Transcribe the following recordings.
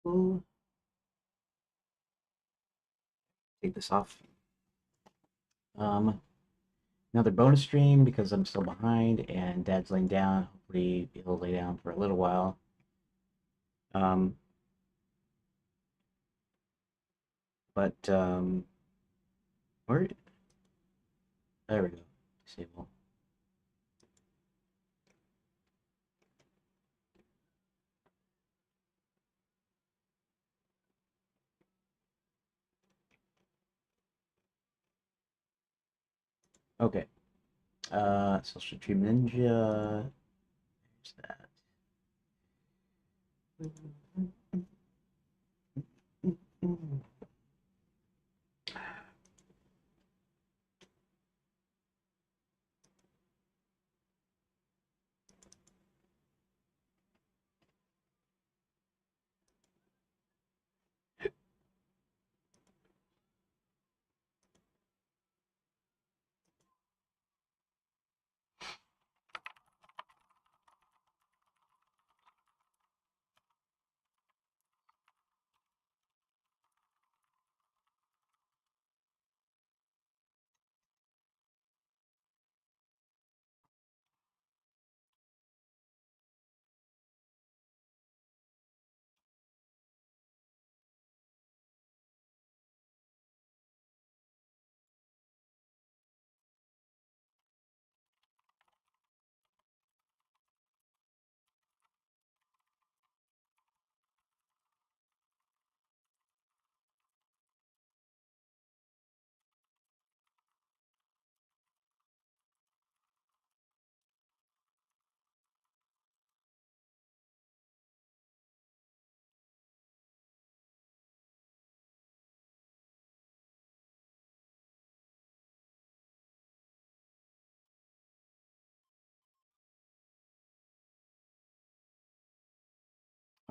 We'll take this off. Um, Another bonus stream because I'm still behind and Dad's laying down. Hopefully he'll lay down for a little while. Um, but where? There we go. Disable. Okay. Social Tree Ninja. There's that.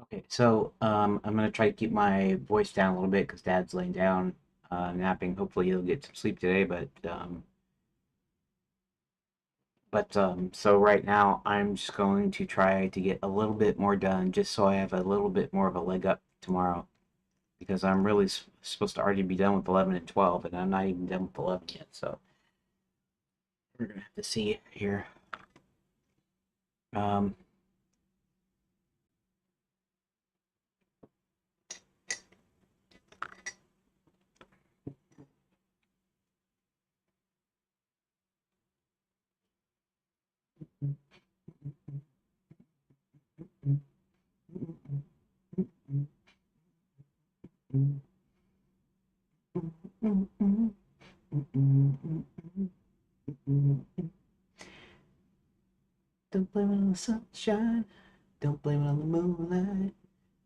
Okay, so I'm gonna try to keep my voice down a little bit because Dad's laying down, napping. Hopefully he'll get some sleep today, but so right now I'm just going to try to get a little bit more done, just so I have a little bit more of a leg up tomorrow, because I'm really supposed to already be done with 11 and 12, and I'm not even done with 11 yet. So we're gonna have to see here. Um, Don't blame it on the sunshine. Don't blame it on the moonlight.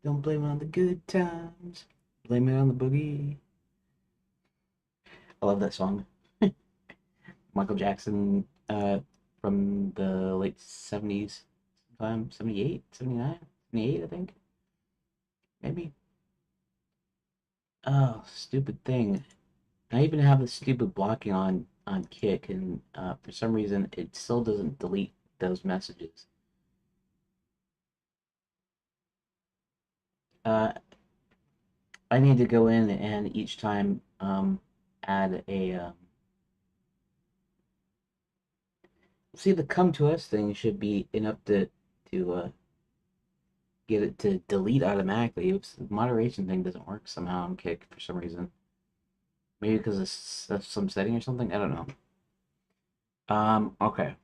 Don't blame it on the good times. Blame it on the boogie. I love that song. Michael Jackson, from the late 70s, sometime 78, 79, 78, I think. Maybe. Oh, stupid thing. I even have the stupid blocking on Kick, and for some reason it still doesn't delete those messages. Uh, I need to go in and each time add a see, the come to us thing should be enough to get it to delete automatically. Oops, the moderation thing doesn't work somehow on Kick for some reason. Maybe because of some setting or something. I don't know. Okay.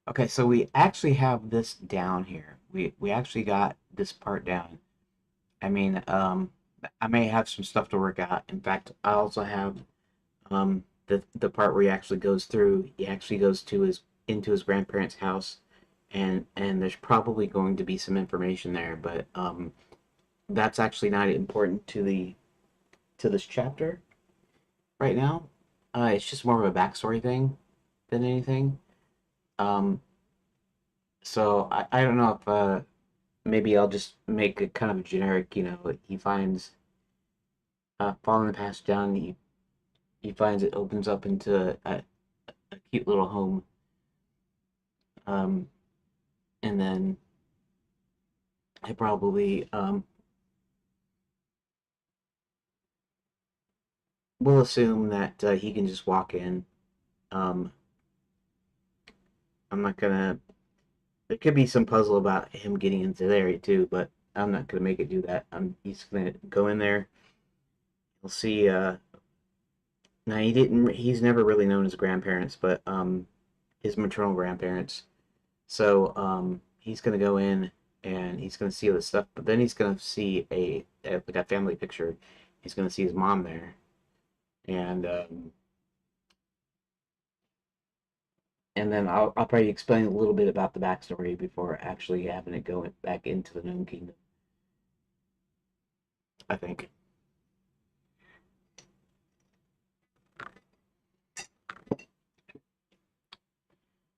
Okay, so we actually have this down here. We actually got this part down. I mean, I may have some stuff to work out. In fact, I also have the part where he actually goes through. He actually goes to his into his grandparents' house, and there's probably going to be some information there, but that's actually not important to this chapter right now. It's just more of a backstory thing than anything. Um, so I don't know if maybe I'll just make a kind of generic. He finds following the passage down. he finds it opens up into a cute little home. Um, and then I probably will assume that he can just walk in. Um, I'm not gonna. There could be some puzzle about him getting into there too, but I'm not gonna make it do that. He's gonna go in there. We'll see. Now he didn't. He's never really known his grandparents, but his maternal grandparents. So he's gonna go in and he's gonna see all this stuff, but then he's gonna see like a family picture. He's gonna see his mom there, and then I'll probably explain a little bit about the backstory before actually having it go back into the Gnome Kingdom. I think.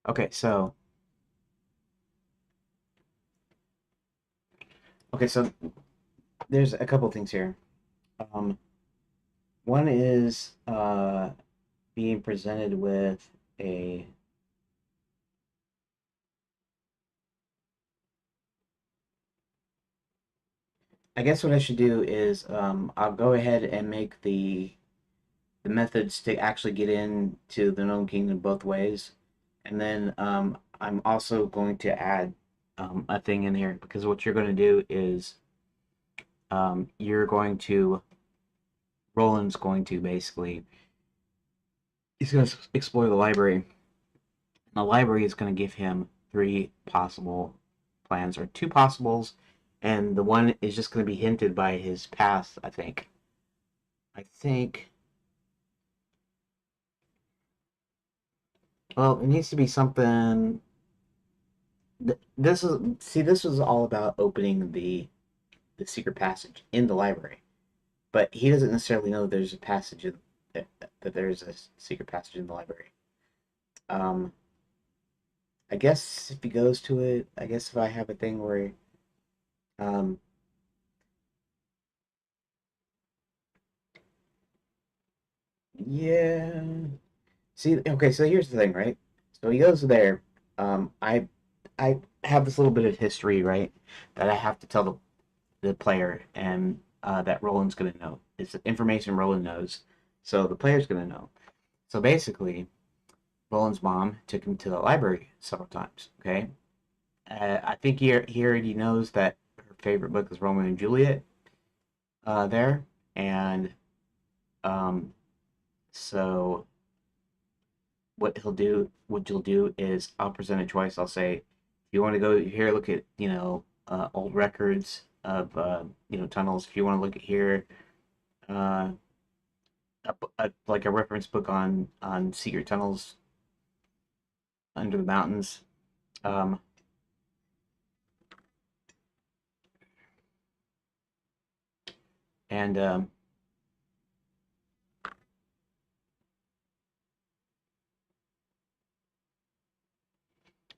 Okay, so there's a couple things here. Um, One is being presented with a. I guess what I should do is I'll go ahead and make the methods to actually get into the Gnome Kingdom both ways, and then I'm also going to add a thing in here because what you're going to do is you're going to Roland's going to basically he's going to explore the library. The library is going to give him three possible plans or two possibles, and the one is just going to be hinted by his past. I think. Well, it needs to be something. This is all about opening the secret passage in the library, but he doesn't necessarily know there's a that there's a secret passage in the library. Um, I guess if he goes to it, I guess if I have a thing where um, yeah. See, okay, so here's the thing, right? So he goes there. I have this little bit of history, right, that I have to tell the player, and that Roland's gonna know. It's information Roland knows, so the player's gonna know. So basically, Roland's mom took him to the library several times. Okay, I think he already knows that her favorite book is Romeo and Juliet. There, and um, so what you'll do is I'll present a choice. I'll say, if you want to go here, look at old records of tunnels. If you want to look at here, uh, like a reference book on secret tunnels under the mountains. Um, and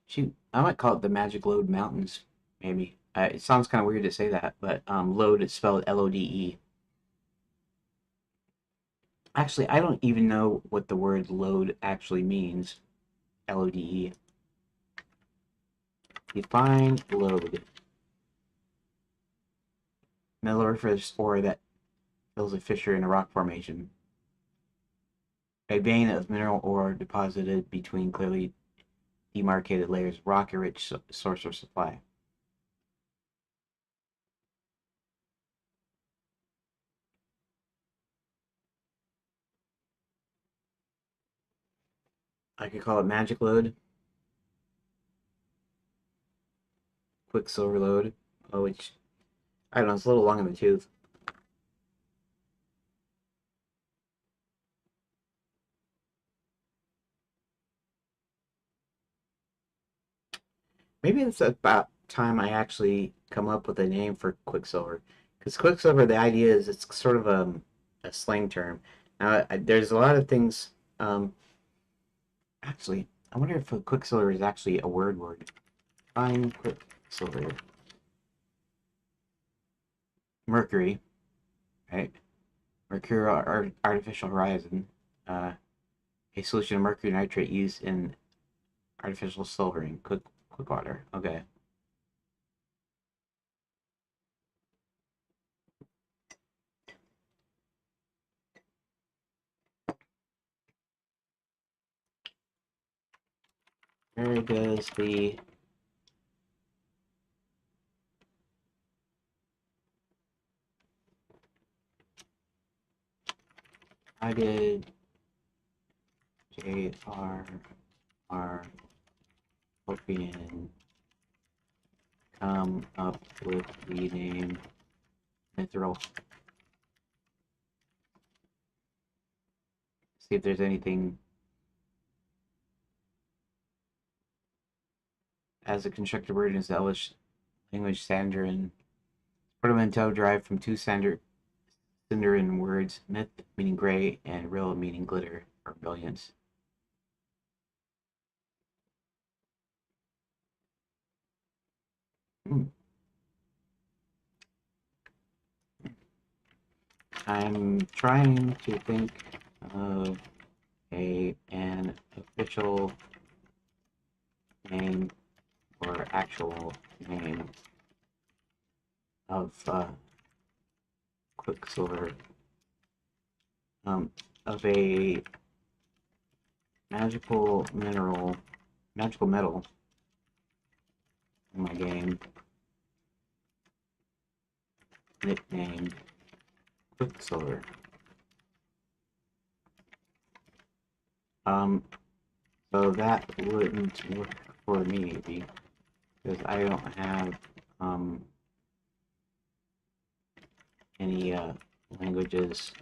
shoot, I might call it the Magic Load Mountains. Maybe it sounds kind of weird to say that, but load is spelled Lode. Actually, I don't even know what the word load actually means. Lode. Define load. Metamorphosis ore that fills a fissure in a rock formation. A vein of mineral ore deposited between clearly demarcated layers of rock, a rich source of supply. I could call it magic load, quicksilver load. Oh, which I don't know, it's a little long in the tooth. Maybe it's about time I actually come up with a name for quicksilver. Because quicksilver, the idea is it's sort of a slang term. Now, there's a lot of things. Actually, I wonder if quicksilver is actually a word. Fine quicksilver. Mercury, right? Mercurial artificial horizon. a solution of mercury nitrate used in artificial silvering. Quick water. Okay. Where does the how did J.R.R. Tolkien come up with the name Mithril? See if there's anything as a constructed word in the Elvish language. Sandarin portmanteau derived from two Sindarin words, myth meaning gray and rill meaning glitter or brilliance. Hmm. I'm trying to think of an official name or actual name of Quicksilver, of a magical metal in my game, nicknamed Quicksilver. So that wouldn't work for me because I don't have any languages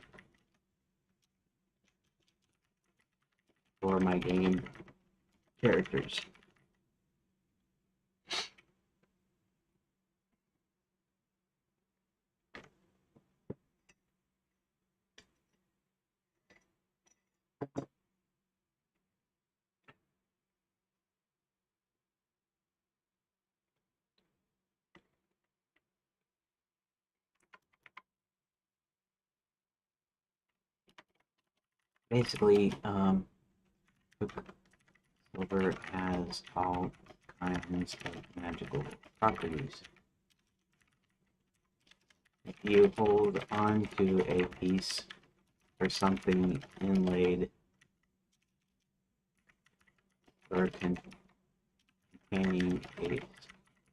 for my game characters. Basically, Quicksilver has all kinds of magical properties. If you hold on to a piece or something inlaid or containing a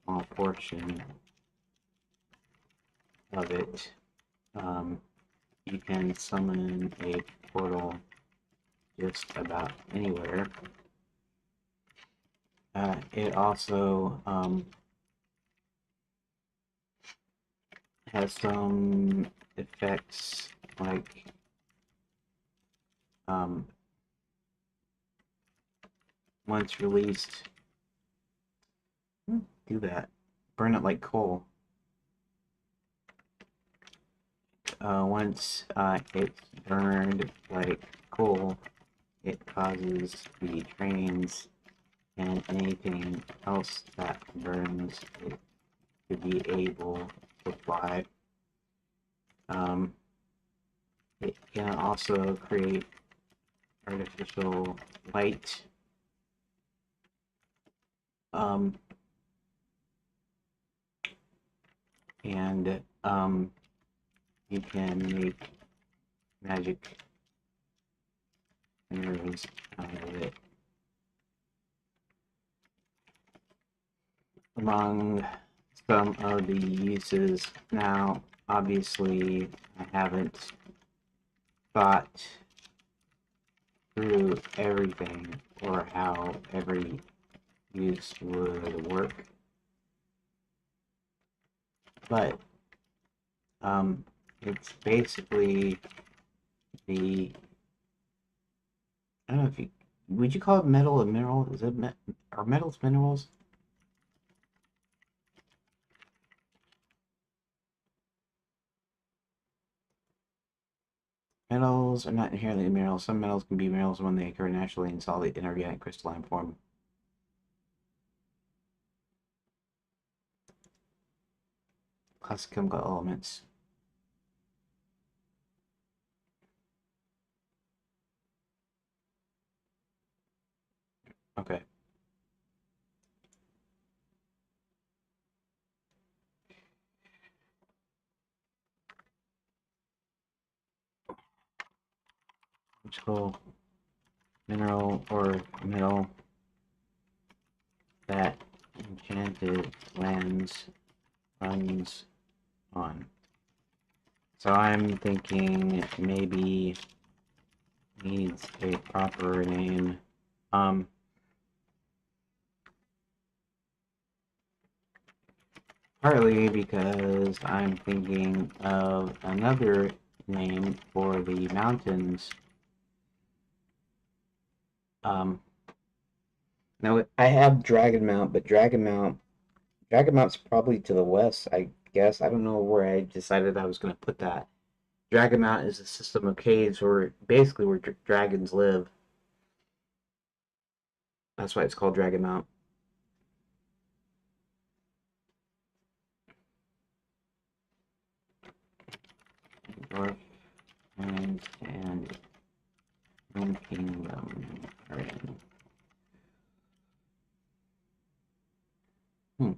small portion of it, you can summon a portal just about anywhere. It also has some effects like once released, do that, burn it like coal. Once it's burned like coal, it causes the trains and anything else that burns it to be able to fly. It can also create artificial light. And you can make magic mirrors out of it. Among some of the uses, now obviously I haven't thought through everything or how every use would work, but it's basically the, I don't know if you would you call it metal a mineral? Is it are metals minerals? Metals are not inherently minerals. Some metals can be minerals when they occur naturally in solid inorganic crystalline form. Classic chemical elements. Okay. Magical mineral or metal that Enchanted Lands runs on. So I'm thinking maybe needs a proper name. Um, Partly because I'm thinking of another name for the mountains. Um, Now I have Dragon Mount, but Dragon Mount's probably to the west, I guess. I don't know where I decided I was going to put that. Dragon Mount is a system of caves where basically where dragons live. That's why it's called Dragon Mount. North and Home Kingdom are in. Hmm.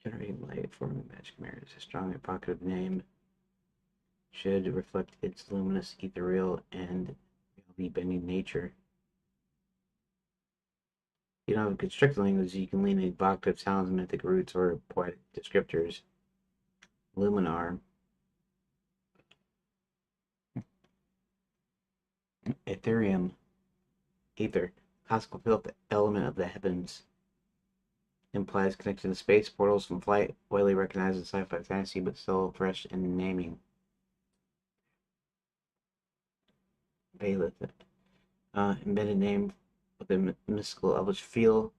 Generating light, forming magic mirrors. A strong and evocative name should reflect its luminous, ethereal, and reality bending nature. You know, in constructed language, you can lean evocative sounds, mythic roots, or poetic descriptors. Luminar, Ethereum, Ether, classical fifth element of the heavens, implies connection to space, portals from flight, widely recognized as sci-fi fantasy, but still fresh in naming. Valith, embedded name with a mystical elvish feel.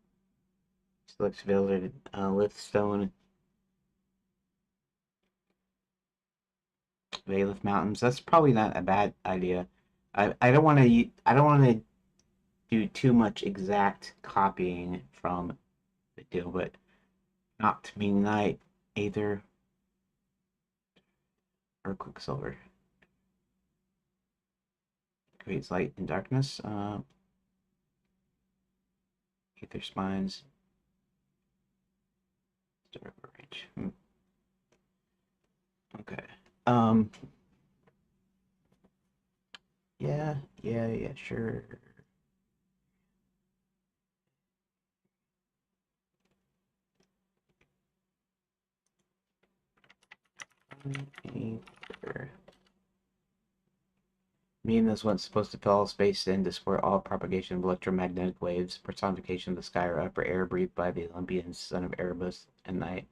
Selects Valith, Lithstone, Valith Mountains. That's probably not a bad idea. I don't want to. I don't want to do too much exact copying from the deal, but not to mean night either or Quicksilver. Creates light and darkness. Ether spines. Dark range. Okay. Um. Yeah. Yeah. Yeah. Sure. Ether. Meaning this one's supposed to fill all space and to support all propagation of electromagnetic waves, personification of the sky or upper air breathed by the Olympian son of Erebus and night,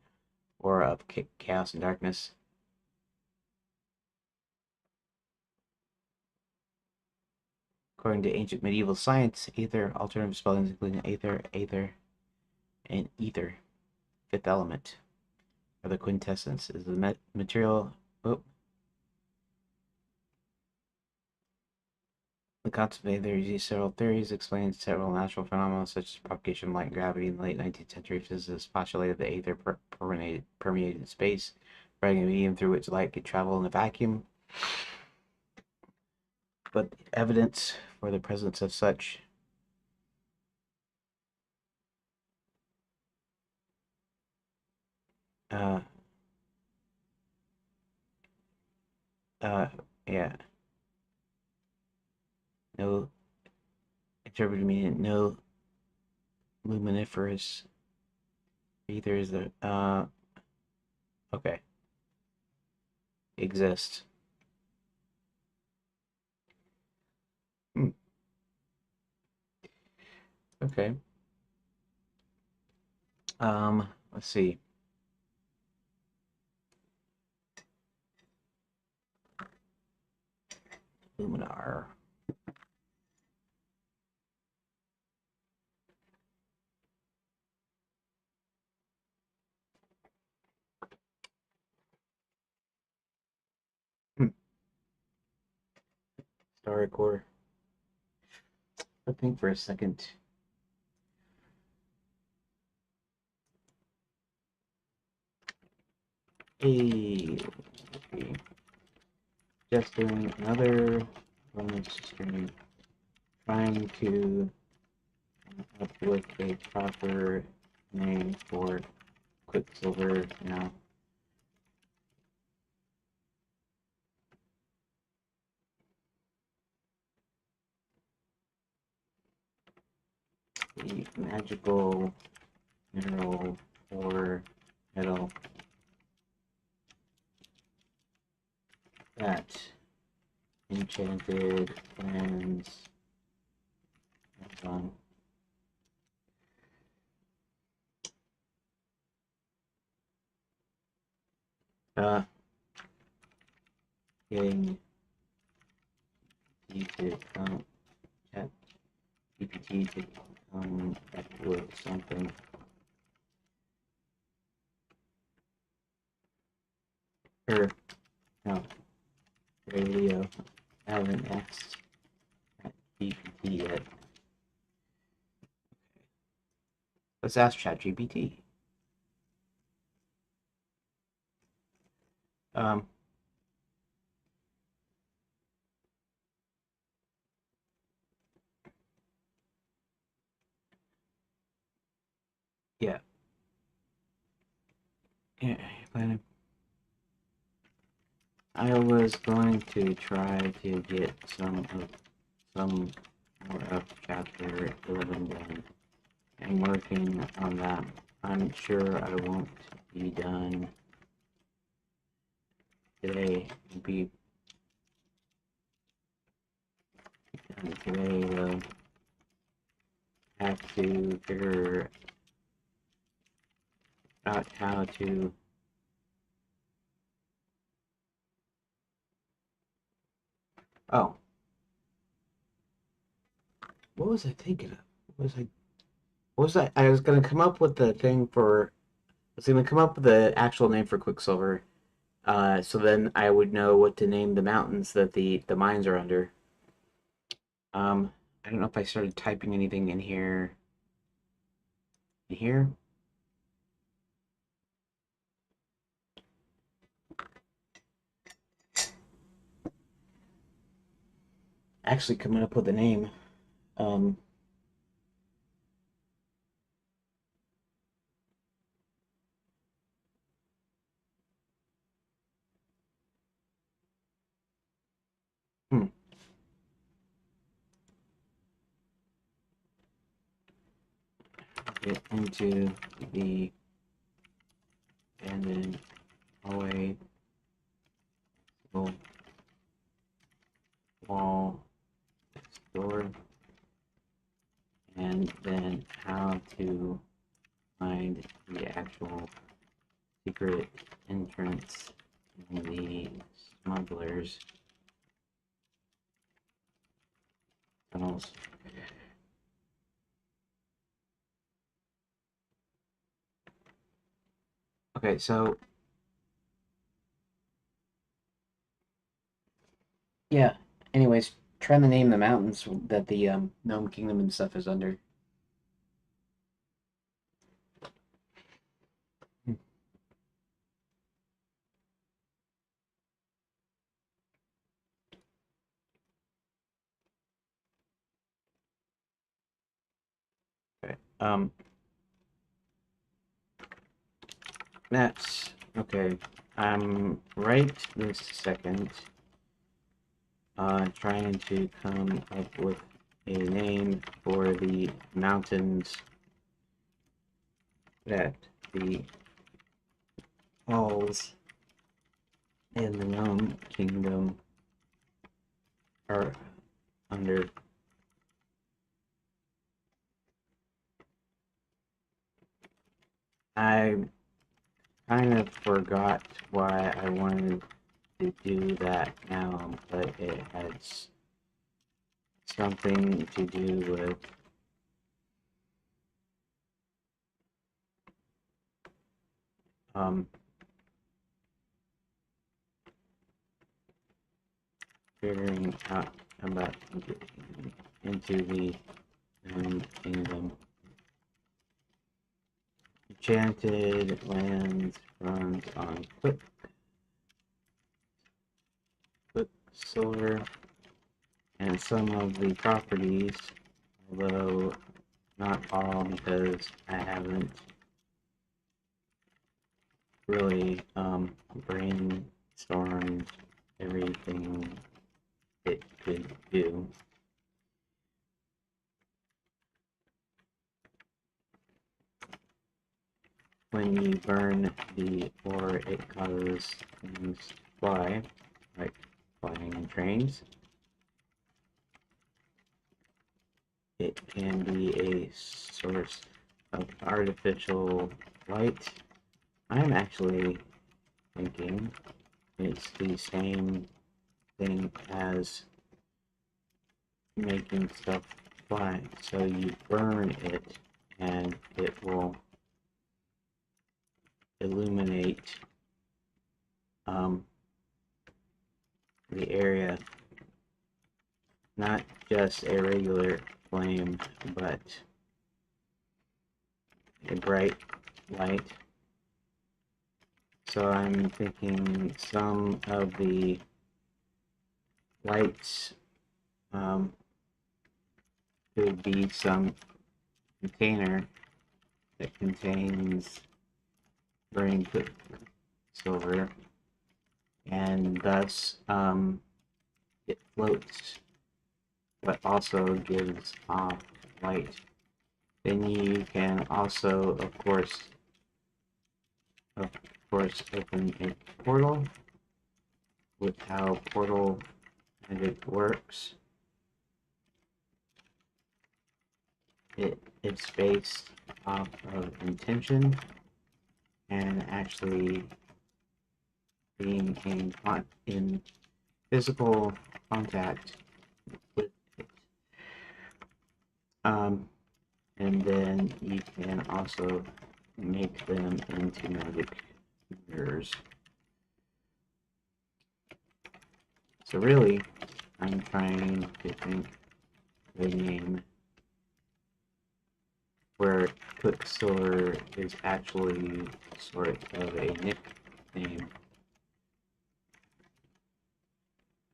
or of chaos and darkness. According to ancient medieval science, ether, alternative spellings including aether, and ether, fifth element, or the quintessence, is the material. Oh, the concept of ether uses several theories, explains several natural phenomena such as propagation of light and gravity. In the late 19th century, physicists postulated that ether permeated space, providing a medium through which light could travel in a vacuum. But evidence for the presence of such uh uh yeah, no interpreted meaning, no luminiferous ether is the okay, exist. Hmm. Okay. Let's see. Luminar. Hmm. Star core. I think for a second. Hey, okay. Just doing another bonus stream, trying to come up with a proper name for Quicksilver now. The magical mineral or metal that Enchanted Lands has on. Getting GPT to come, chat GPT to come up with something. Or, no, radio. I haven't asked GPT yet. Let's ask ChatGPT. Um, yeah. Yeah, I was going to try to get some more of chapter 11 done. I'm working on that. I'm sure I won't be done today. Be done today though. Have to figure out how to oh, what was I thinking of? What was I was gonna come up with the thing for I was gonna come up with the actual name for Quicksilver. So then I would know what to name the mountains that the mines are under. I don't know if I started typing anything in here. In here? Actually, coming up with a name. Um, hmm. Get into the abandoned hallway wall door, and then how to find the actual secret entrance in the smugglers tunnels. Okay, so yeah. Anyways, trying to name the mountains that the Gnome Kingdom and stuff is under. Okay. That's okay. I'm right this second trying to come up with a name for the mountains that the halls in the Gnome Kingdom are under. I kind of forgot why I wanted to do that now, but it has something to do with um, figuring out about getting into the Kingdom. Enchanted Lands runs on Quicksilver, and some of the properties, although not all, because I haven't really brainstormed everything it could do. When you burn the ore, it causes things to fly, like flying trains. It can be a source of artificial light. I'm actually thinking it's the same thing as making stuff fly. So you burn it and it will illuminate the area, not just a regular flame, but a bright light. So I'm thinking some of the lights could be some container that contains burning quicksilver, and thus it floats, but also gives off light. Then you can also, of course, open a portal. With how portal magic works, it's based off of intention and actually being in physical contact with it. And then you can also make them into magic mirrors. So really, I'm trying to think of a name where Quicksilver is actually sort of a nickname.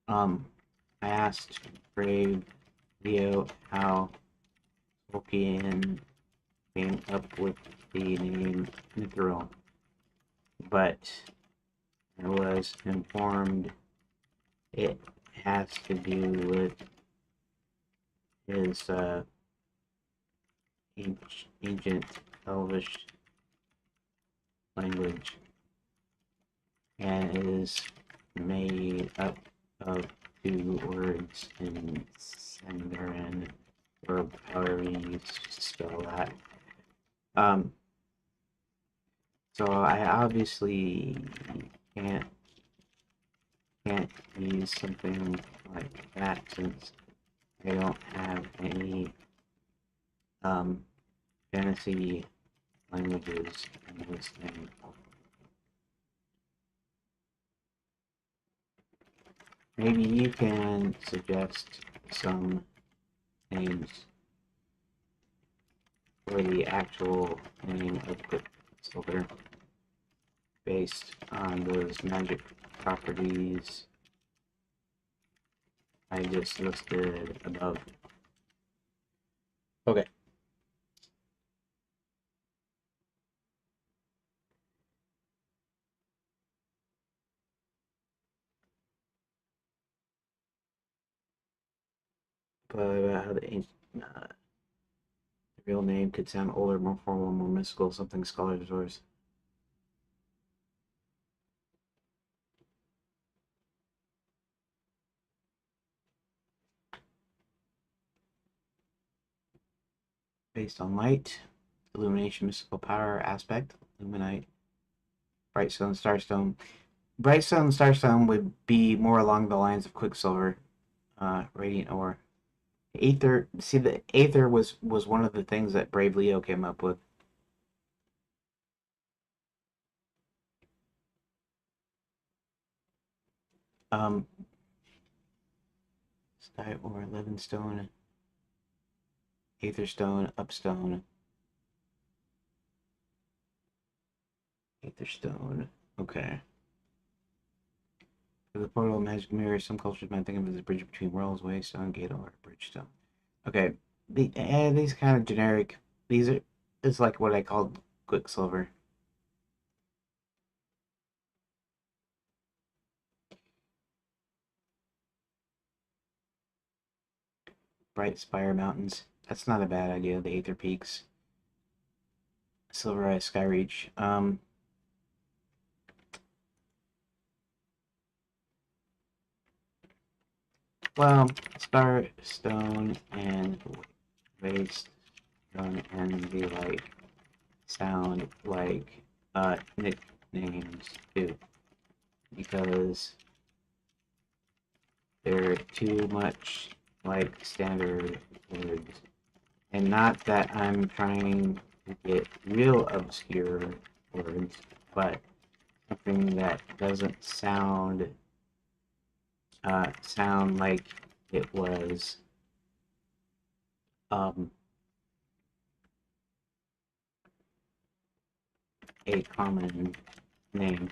I asked Brave Leo how Tolkien came up with the name Mithril, but I was informed it has to do with his ancient Elvish language, and it is made up of two words in Sindarin, or however you spell that. So I obviously can't use something like that since I don't have any fantasy languages in this thing. Maybe you can suggest some names for the actual name of Quicksilver based on those magic properties I just listed above. Okay. But about how the real name could sound older, more formal, more mystical, something scholars source. Based on light, illumination, mystical power, aspect, illuminate, brightstone, starstone. Brightstone, starstone would be more along the lines of Quicksilver, radiant ore. Aether, see, the Aether was one of the things that Brave Leo came up with. Um, Sky ore, Levinstone, Aetherstone, Upstone. Aetherstone. Okay. For the portal of magic mirror, some cultures might think of it as a bridge between worlds, waystone, gate, or bridgestone. Okay. These kind of generic. These are. It's like what I called Quicksilver. Bright Spire Mountains. That's not a bad idea. The Aether Peaks. Silver Eye Skyreach. Well, Starstone and Waystone and the like sound like nicknames too, because they're too much like standard words. And not that I'm trying to get real obscure words, but something that doesn't sound like it was um, a common name.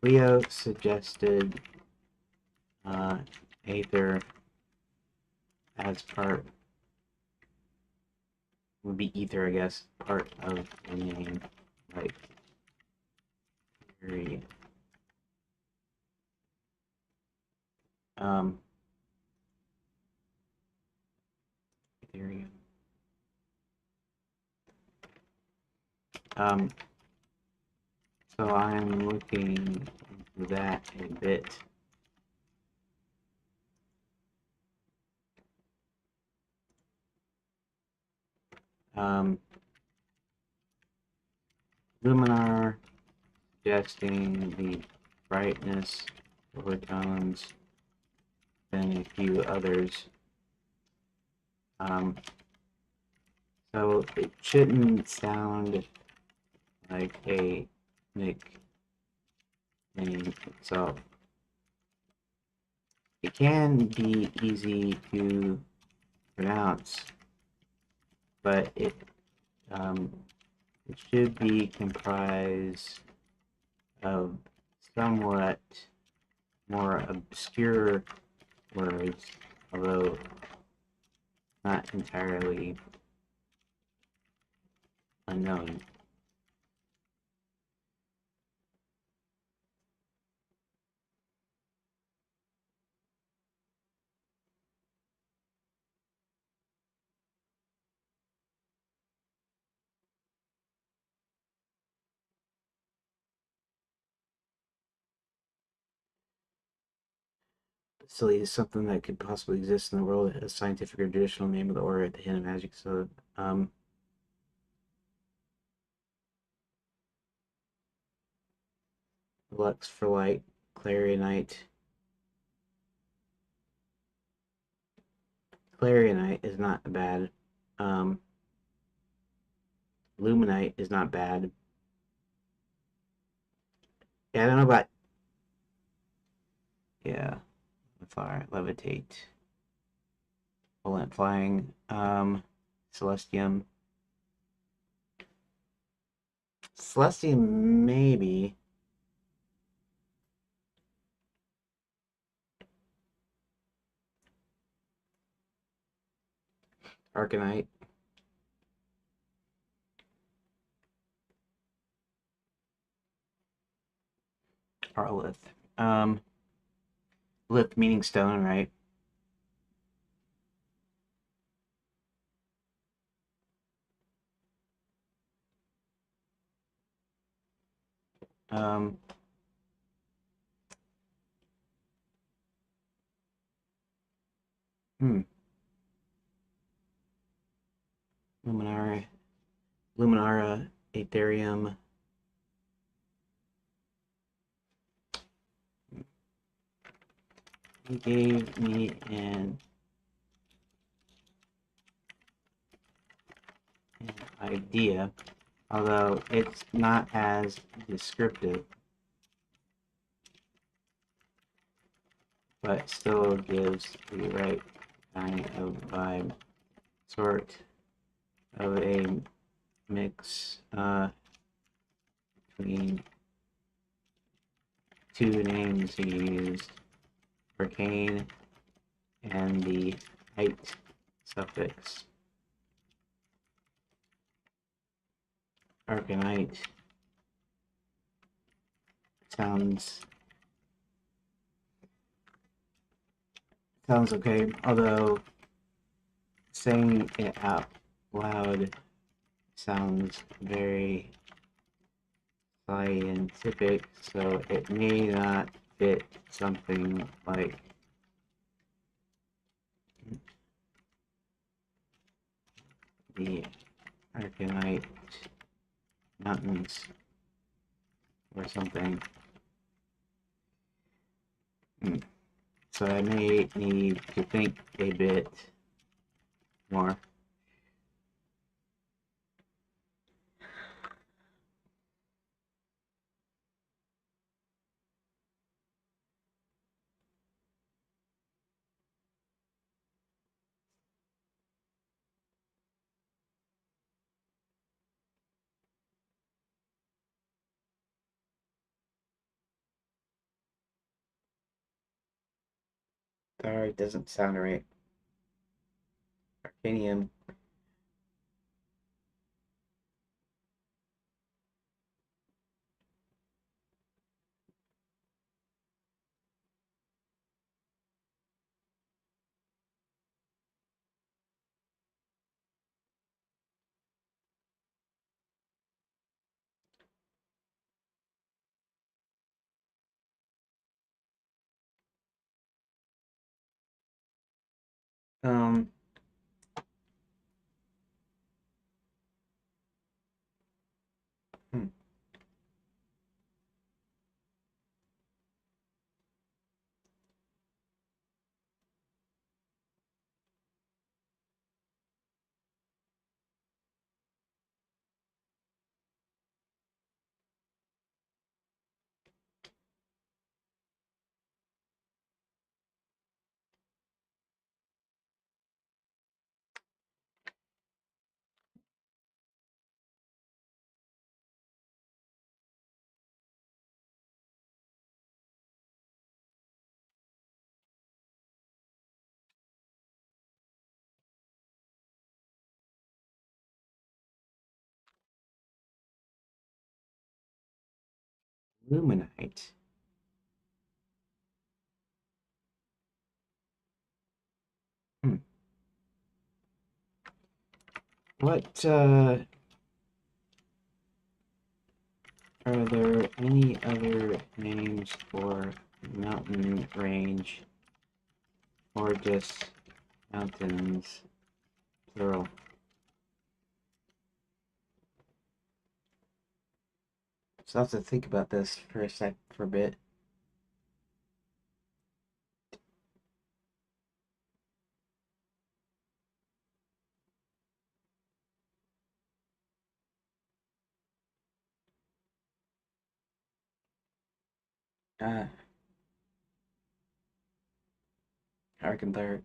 Leo suggested Aether as part would be ether, I guess, part of the name, like very um Ethereum. Um so I'm looking into that a bit. Um Luminar suggesting the brightness overtones and a few others. So it shouldn't sound like a nickname itself. It can be easy to pronounce, but um, it should be comprised of somewhat more obscure words, although not entirely unknown. Silly is something that could possibly exist in the world, a scientific or traditional name of the aura at the hint of magic. So, Lux for light, Clarionite. Clarionite is not bad. Um, Luminite is not bad. Yeah, I don't know about. Yeah, fire, levitate, bullet flying, celestium. Celestium, maybe. Arcanite. Arlith. Lith meaning stone, right? Um, hmm. Luminara, Luminara, Ethereum. He gave me an idea, although it's not as descriptive, but still gives the right kind of vibe, sort of a mix between two names he used, arcane and the height suffix. Arcanite sounds okay, although saying it out loud sounds very scientific, so it may not fit something like the Arcanite Mountains or something. So I may need to think a bit more. Sorry, it doesn't sound right. Arcanium. Um, hmm. Luminite. Hmm. What, are there any other names for mountain range or just mountains, plural? So I have to think about this for a bit. Uh, Arcanthar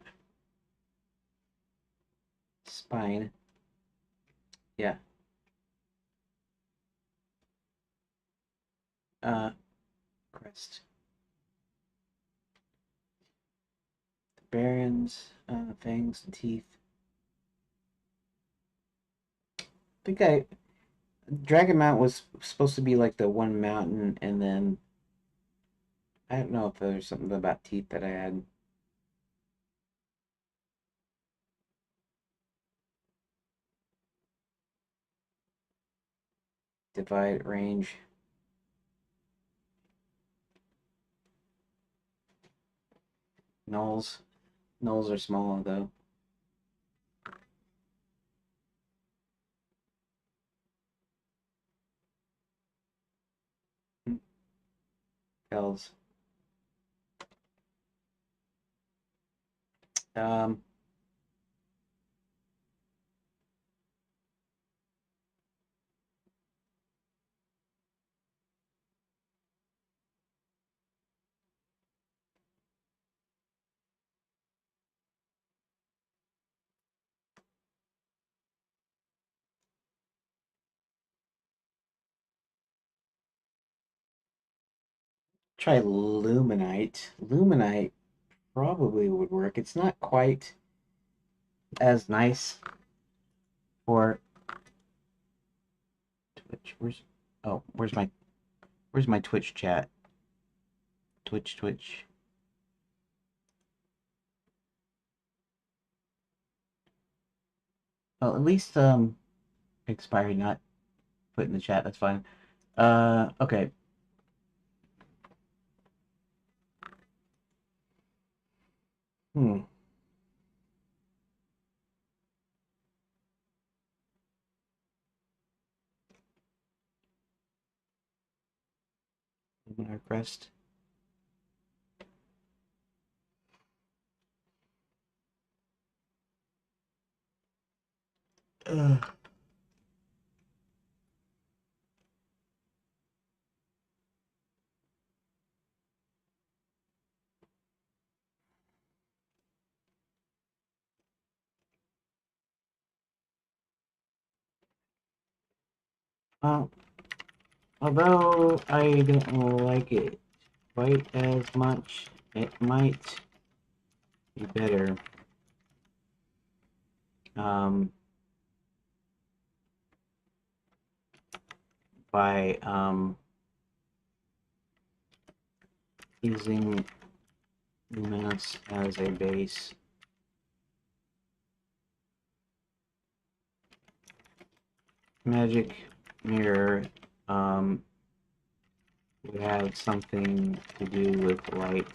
spine. Yeah. Uh, crest. Barons, fangs, and teeth. I think Dragon Mount was supposed to be like the one mountain, and then I don't know if there's something about teeth that I had. Divide range. Nulls. Nulls are small though. Fells. Um, try Luminite. Luminite probably would work. It's not quite as nice for Twitch. Where's my Twitch chat? Twitch. Well, at least expired, not put in the chat. That's fine. Okay. Hmm. Luminar crest. Ugh. Well, although I don't like it quite as much, it might be better. By using Luminous as a base. Magic Mirror would have something to do with light.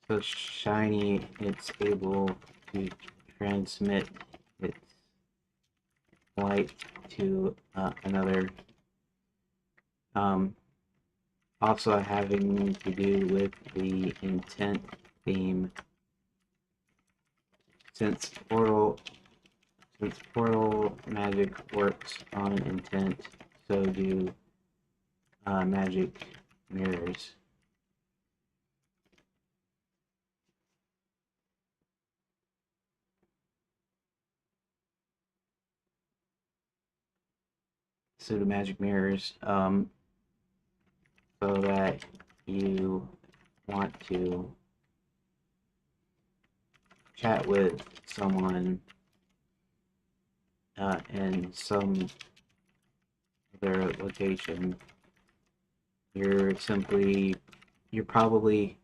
So shiny, it's able to transmit its light to another. Also having to do with the intent theme. Since portal magic works on intent, so do magic mirrors. So do magic mirrors, so that you want to chat with someone in some other location. You're probably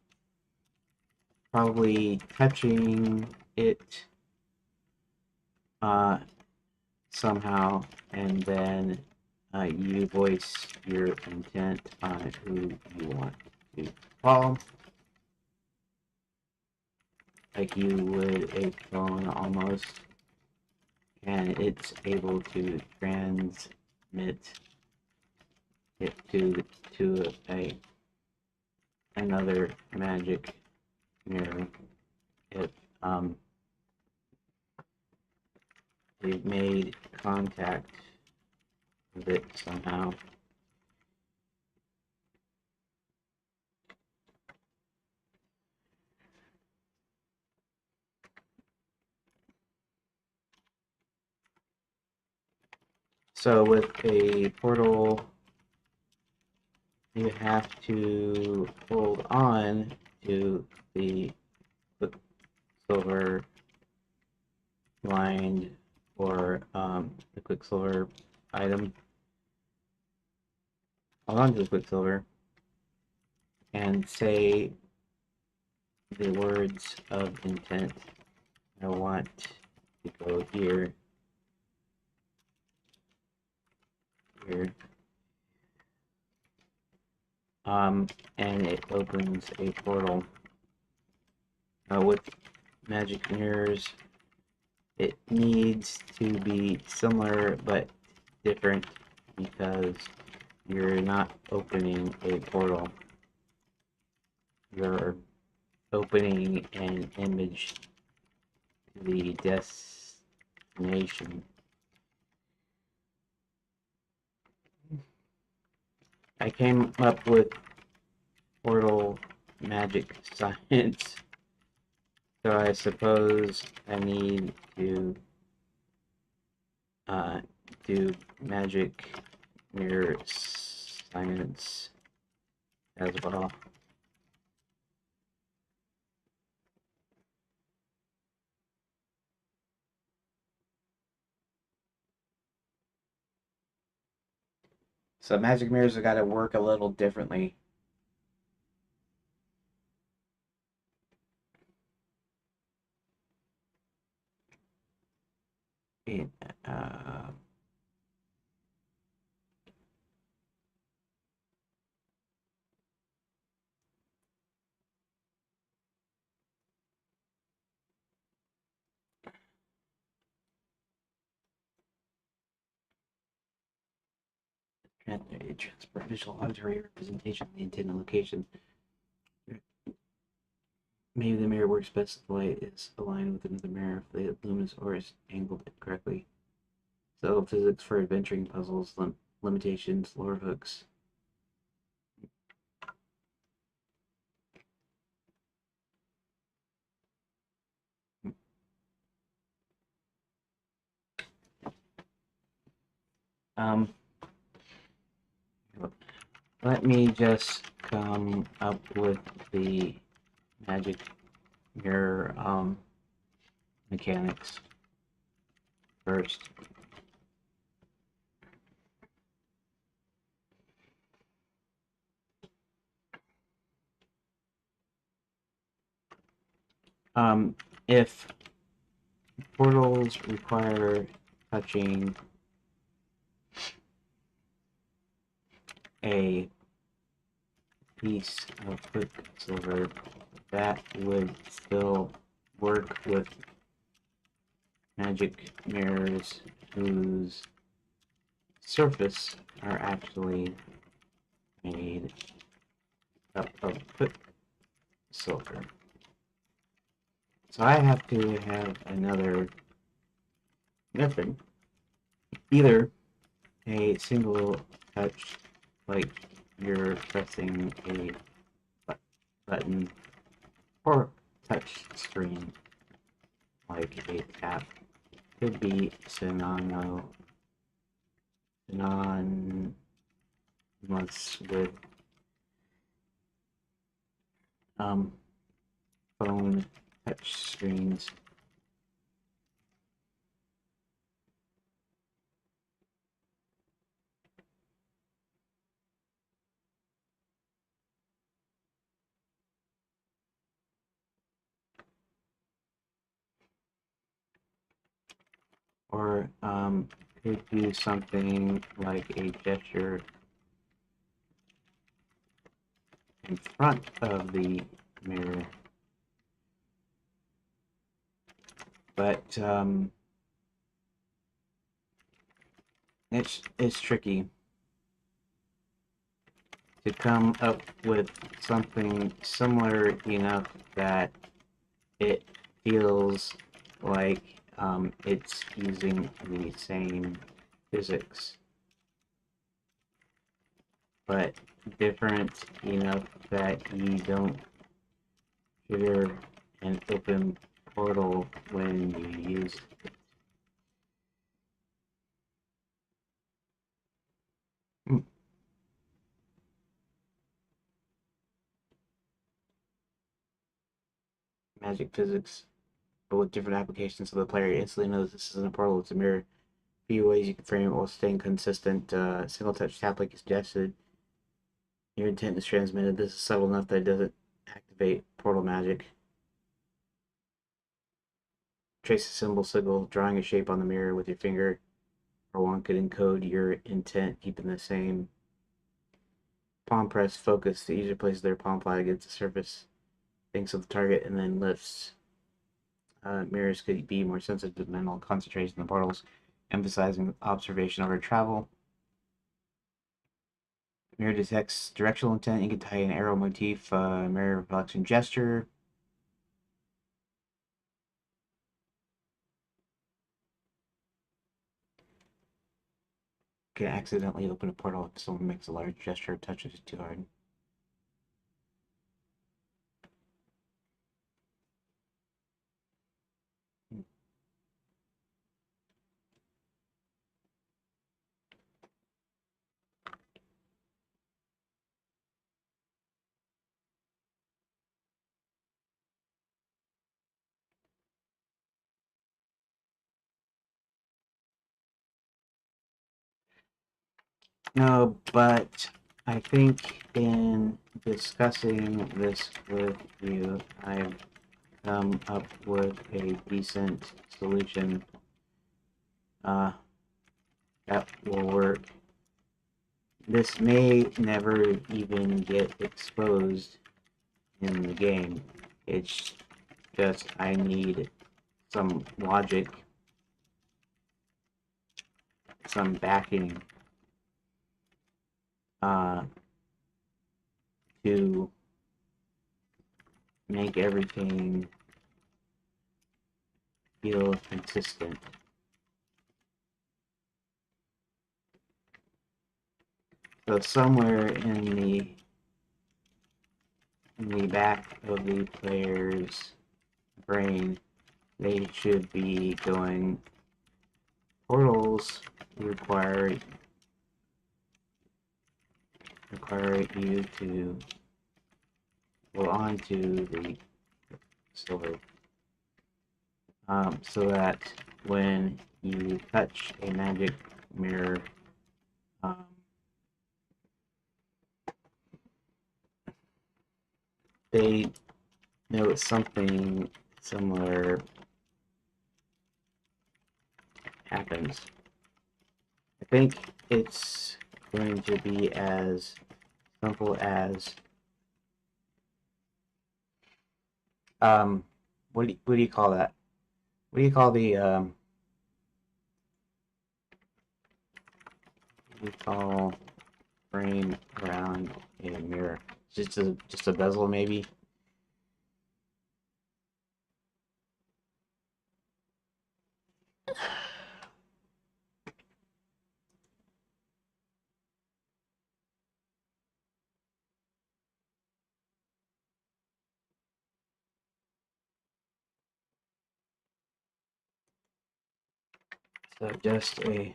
touching it somehow, and then you voice your intent on who you want to follow, like you would a phone almost, and it's able to transmit it to another magic mirror if they've made contact with it somehow. So with a portal, you have to hold on to the Quicksilver blind or the Quicksilver item. Hold on to the Quicksilver and say the words of intent. I want to go here, here, and it opens a portal. With magic mirrors, it needs to be similar but different because you're not opening a portal. You're opening an image to the destination. I came up with portal magic science, so I suppose I need to do magic mirror science as well. So magic mirrors have got to work a little differently. It, uh, Transport visual auditory representation of the intended location. Maybe the mirror works best if the light is aligned with another mirror if the luminous ore is angled correctly. So physics for adventuring puzzles, limitations, lore hooks. Um, let me just come up with the magic mirror mechanics first. If portals require touching a piece of Quicksilver, that would still work with magic mirrors whose surface are actually made up of Quicksilver. So I have to have another method, either a single touch, like you're pressing a button, or touch screen, like a tap. Could be synonymous with phone touch screens. Or could do something like a gesture in front of the mirror. But it's tricky to come up with something similar enough that it feels like it's using the same physics, but different enough that you don't trigger an open portal when you use it. Magic physics, but with different applications so the player instantly knows this isn't a portal, it's a mirror. A few ways you can frame it while staying consistent. Single touch tap like you suggested. Your intent is transmitted. This is subtle enough that it doesn't activate portal magic. Trace a symbol signal, drawing a shape on the mirror with your finger, or one could encode your intent, keeping the same. Palm press focus. The user places their palm flat against the surface, thinks of the target, and then lifts. Mirrors could be more sensitive to mental concentration than portals, emphasizing observation over travel. Mirror detects directional intent. You can tie an arrow motif, mirror reflection gesture. Can accidentally open a portal if someone makes a large gesture or touches it too hard. No, but I think in discussing this with you, I've come up with a decent solution uh, that will work. This may never even get exposed in the game. It's just I need some logic, some backing uh, to make everything feel consistent. So somewhere in the back of the player's brain, they should be going, portals require you to go onto the silver, so that when you touch a magic mirror, um, they know something similar happens. I think it's going to be as simple as um, what do you call that? What do you call the what do you call frame around a mirror? Just a bezel maybe. So just a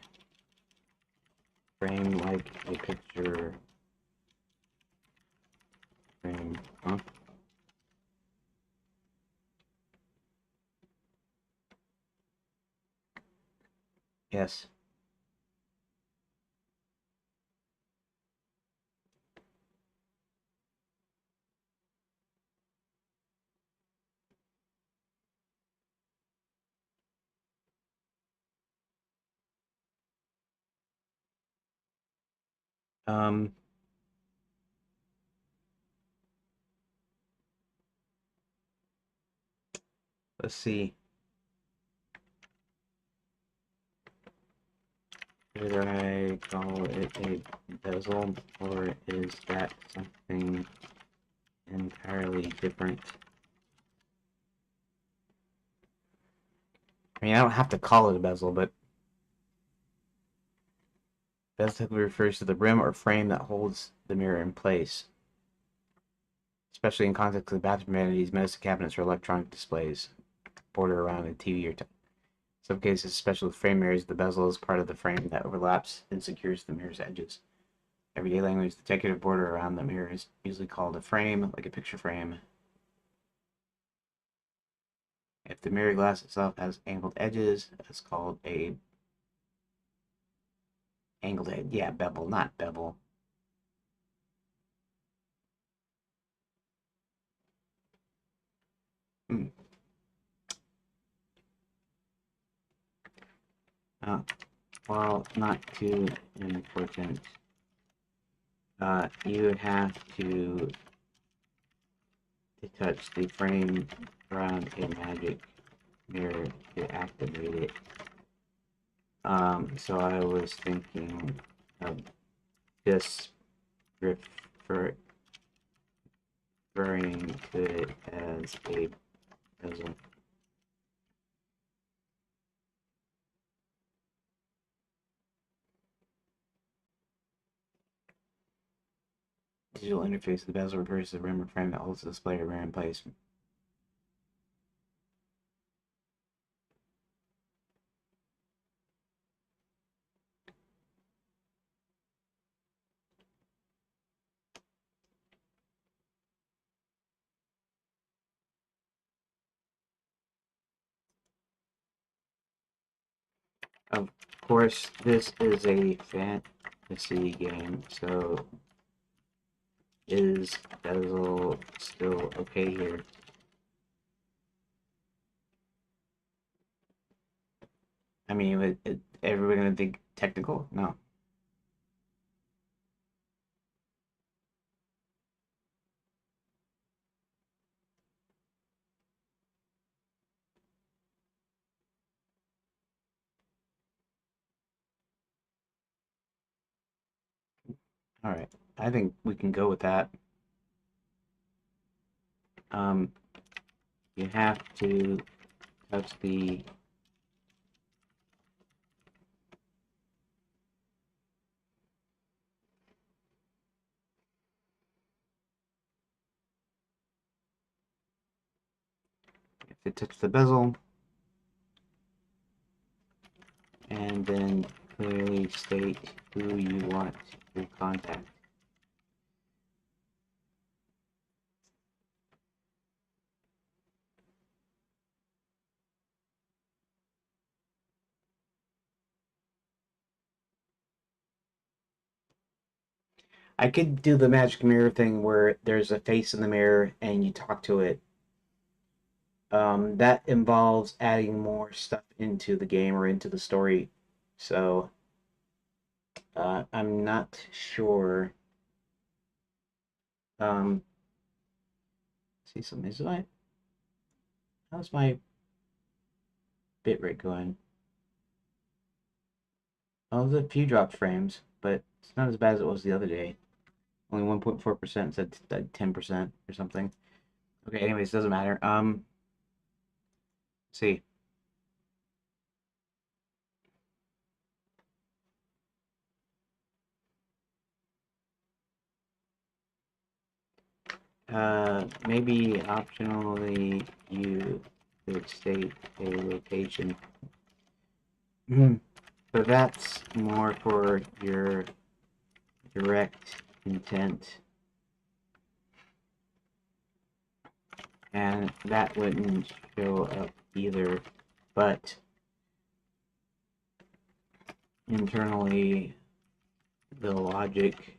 frame like a picture frame, huh? Yes. Um, let's see. Whether I call it a bezel or is that something entirely different? I mean, I don't have to call it a bezel, but bezel typically refers to the rim or frame that holds the mirror in place, especially in context of bathroom vanities, medicine cabinets, or electronic displays border around a TV or some cases, especially with frame mirrors, the bezel is part of the frame that overlaps and secures the mirror's edges. Everyday language, the decorative border around the mirror is usually called a frame, like a picture frame. If the mirror glass itself has angled edges, it's called a angled edge. Yeah, bevel, not bevel. Hmm. Uh, well, not too important. You have to touch the frame around a magic mirror to activate it. So I was thinking of just refer, referring to it as a bezel. Digital interface, the bezel refers to the rim or frame that holds the display or mirror in place. Of course, this is a Let's see game. So is bezel still okay here? I mean, everybody gonna think technical? No. All right. I think we can go with that. Um, you have to touch the if it touch the bezel, and then clearly state who you want to contact. I could do the magic mirror thing where there's a face in the mirror and you talk to it. That involves adding more stuff into the game or into the story. So I'm not sure. See something. How's my bitrate going? Oh, there's a few dropped frames, but it's not as bad as it was the other day. Only 1.4% instead of 10% or something. Okay, anyways, doesn't matter. See. Maybe optionally you could state a location. So that's more for your direct intent, and that wouldn't show up either, but internally the logic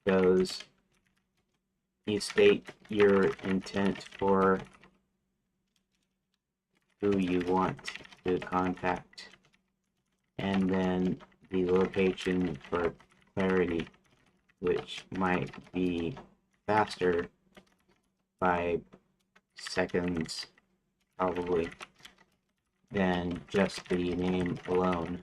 goes you state your intent for who you want to contact, and then the location for clarity, which might be faster by seconds, probably, than just the name alone.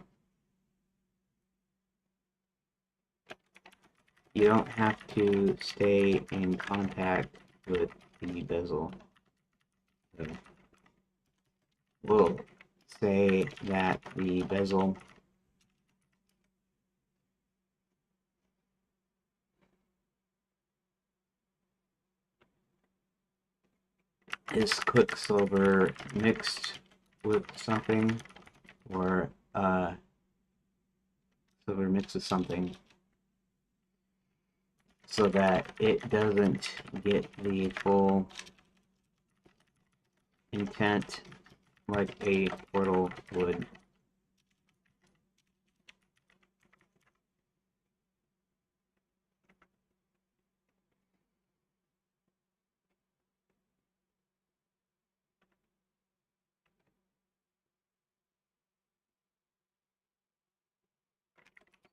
You don't have to stay in contact with the bezel. So we'll say that the bezel is Quicksilver mixed with something, or silver mixed with something, so that it doesn't get the full intent like a portal would.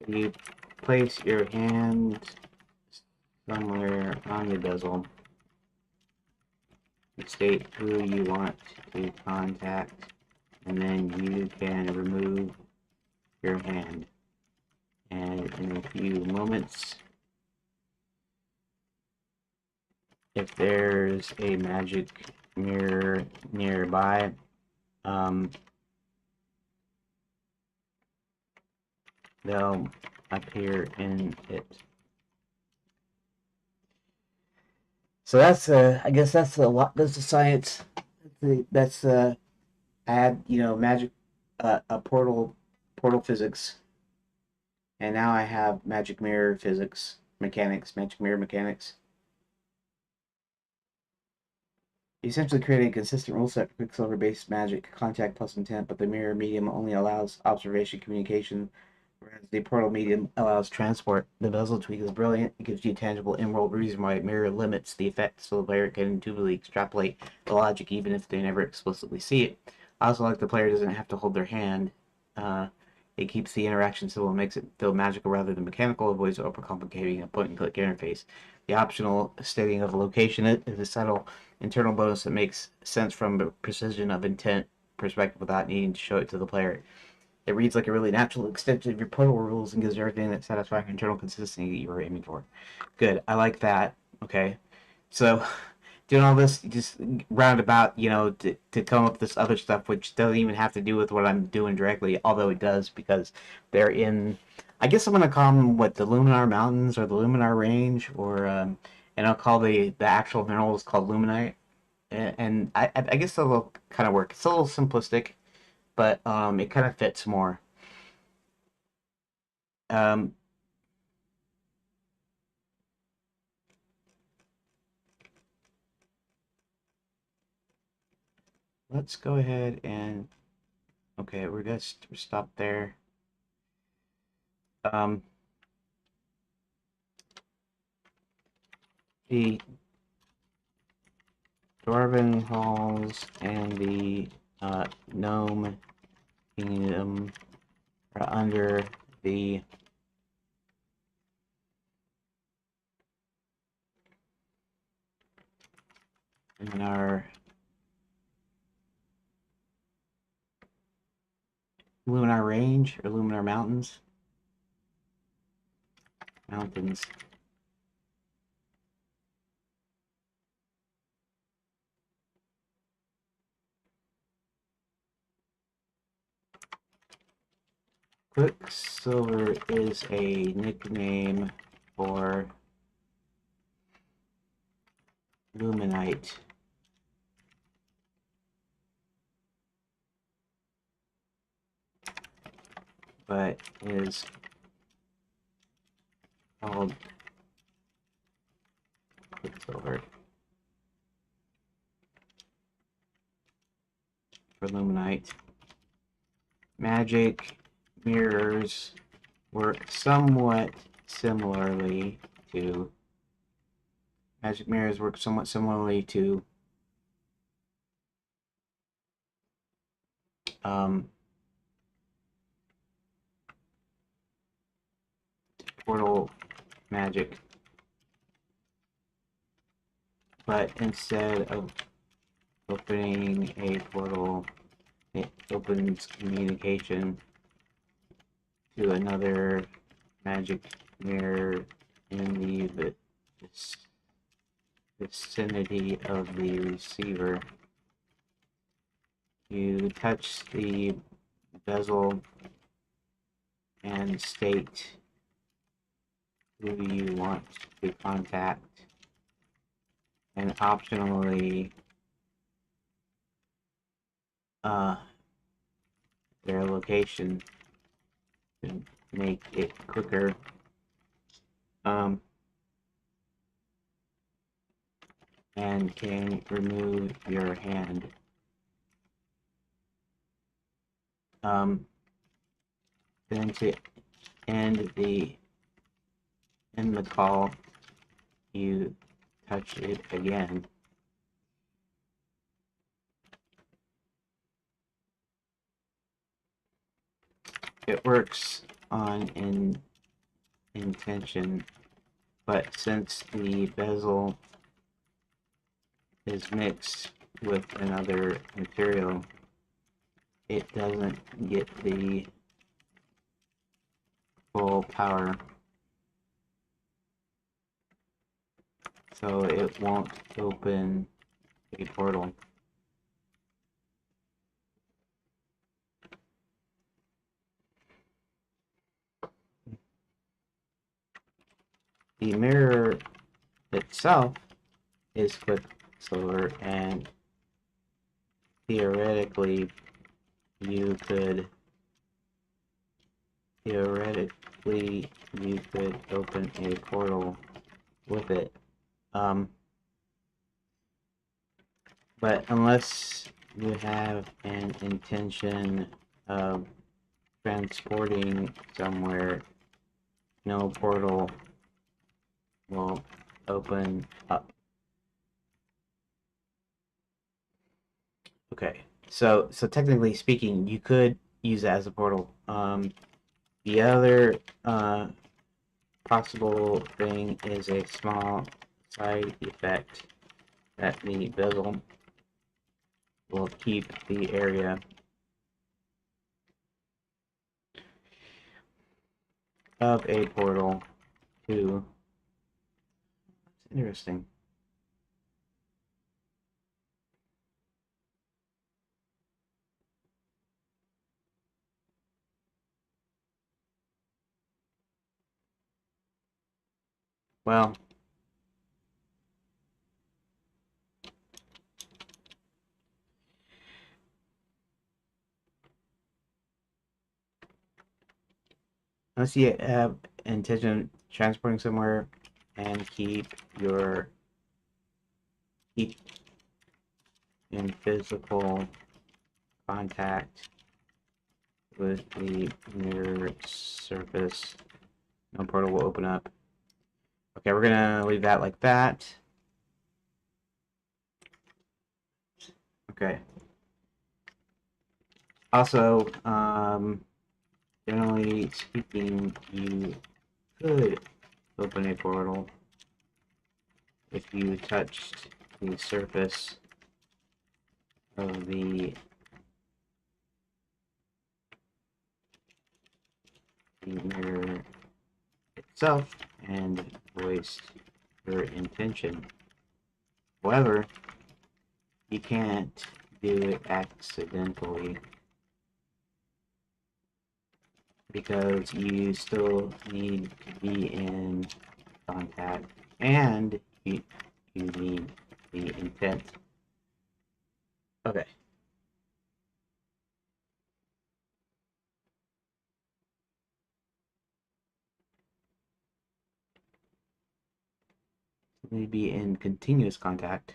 You place your hand somewhere on the bezel, state who you want to contact, and then you can remove your hand. And in a few moments, if there's a magic mirror nearby, they'll appear in it. So that's I guess that's a lot. That's the science. That's add magic, a portal physics, and now I have magic mirror physics mechanics, magic mirror mechanics. You essentially create a consistent rule set for Quicksilver-based magic, contact plus intent, but the mirror medium only allows observation communication Whereas the portal medium allows transport. The bezel tweak is brilliant. It gives you a tangible in-world reason why mirror limits the effect, so the player can intuitively extrapolate the logic even if they never explicitly see it. I also like the player doesn't have to hold their hand. Uh, it keeps the interaction simple and makes it feel magical rather than mechanical, avoids overcomplicating a point-and-click interface. The optional stating of location is a subtle internal bonus that makes sense from a precision of intent perspective without needing to show it to the player. It reads like a really natural extension of your portal rules and gives you everything that satisfying internal consistency that you were aiming for. Good. I like that. Okay. So, doing all this just roundabout, to come up with this other stuff, which doesn't even have to do with what I'm doing directly, although it does because they're in. I guess I'm gonna call them what, the Luminar Mountains or the Luminar Range, or and I'll call the actual minerals called Luminite, and I guess that'll kind of work. It's a little simplistic, but it kind of fits more. Um, let's go ahead and okay, we're gonna stop there. Um, the Dwarven halls and the gnome kingdom are under the Luminar Range or Luminar Mountains. Mountains. Quicksilver is a nickname for Luminite. But is called Quicksilver for Luminite. Magic mirrors work somewhat similarly to magic mirrors work somewhat similarly to um, portal magic, but instead of opening a portal, it opens communication to another magic mirror in the vicinity of the receiver. You touch the bezel and state who you want to contact, and optionally their location to make it quicker. And can remove your hand. Then to end the call, you touch it again. It works on intention, but since the bezel is mixed with another material, it doesn't get the full power, so it won't open a portal. The mirror itself is Quicksilver, and theoretically you could open a portal with it, but unless you have an intention of transporting somewhere, no portal will open up. Okay, so technically speaking, you could use it as a portal. The other possible thing is a small side effect that the bezel will keep the area of a portal to. That's interesting. Well, unless you have intention of transporting somewhere and keep in physical contact with the mirror surface, no portal will open up. Okay, we're gonna leave that like that. Okay. Also, generally speaking, you could open a portal if you touched the surface of the mirror itself and voiced your intention. However, you can't do it accidentally because you still need to be in contact and you need the intent. Okay. You need to be in continuous contact.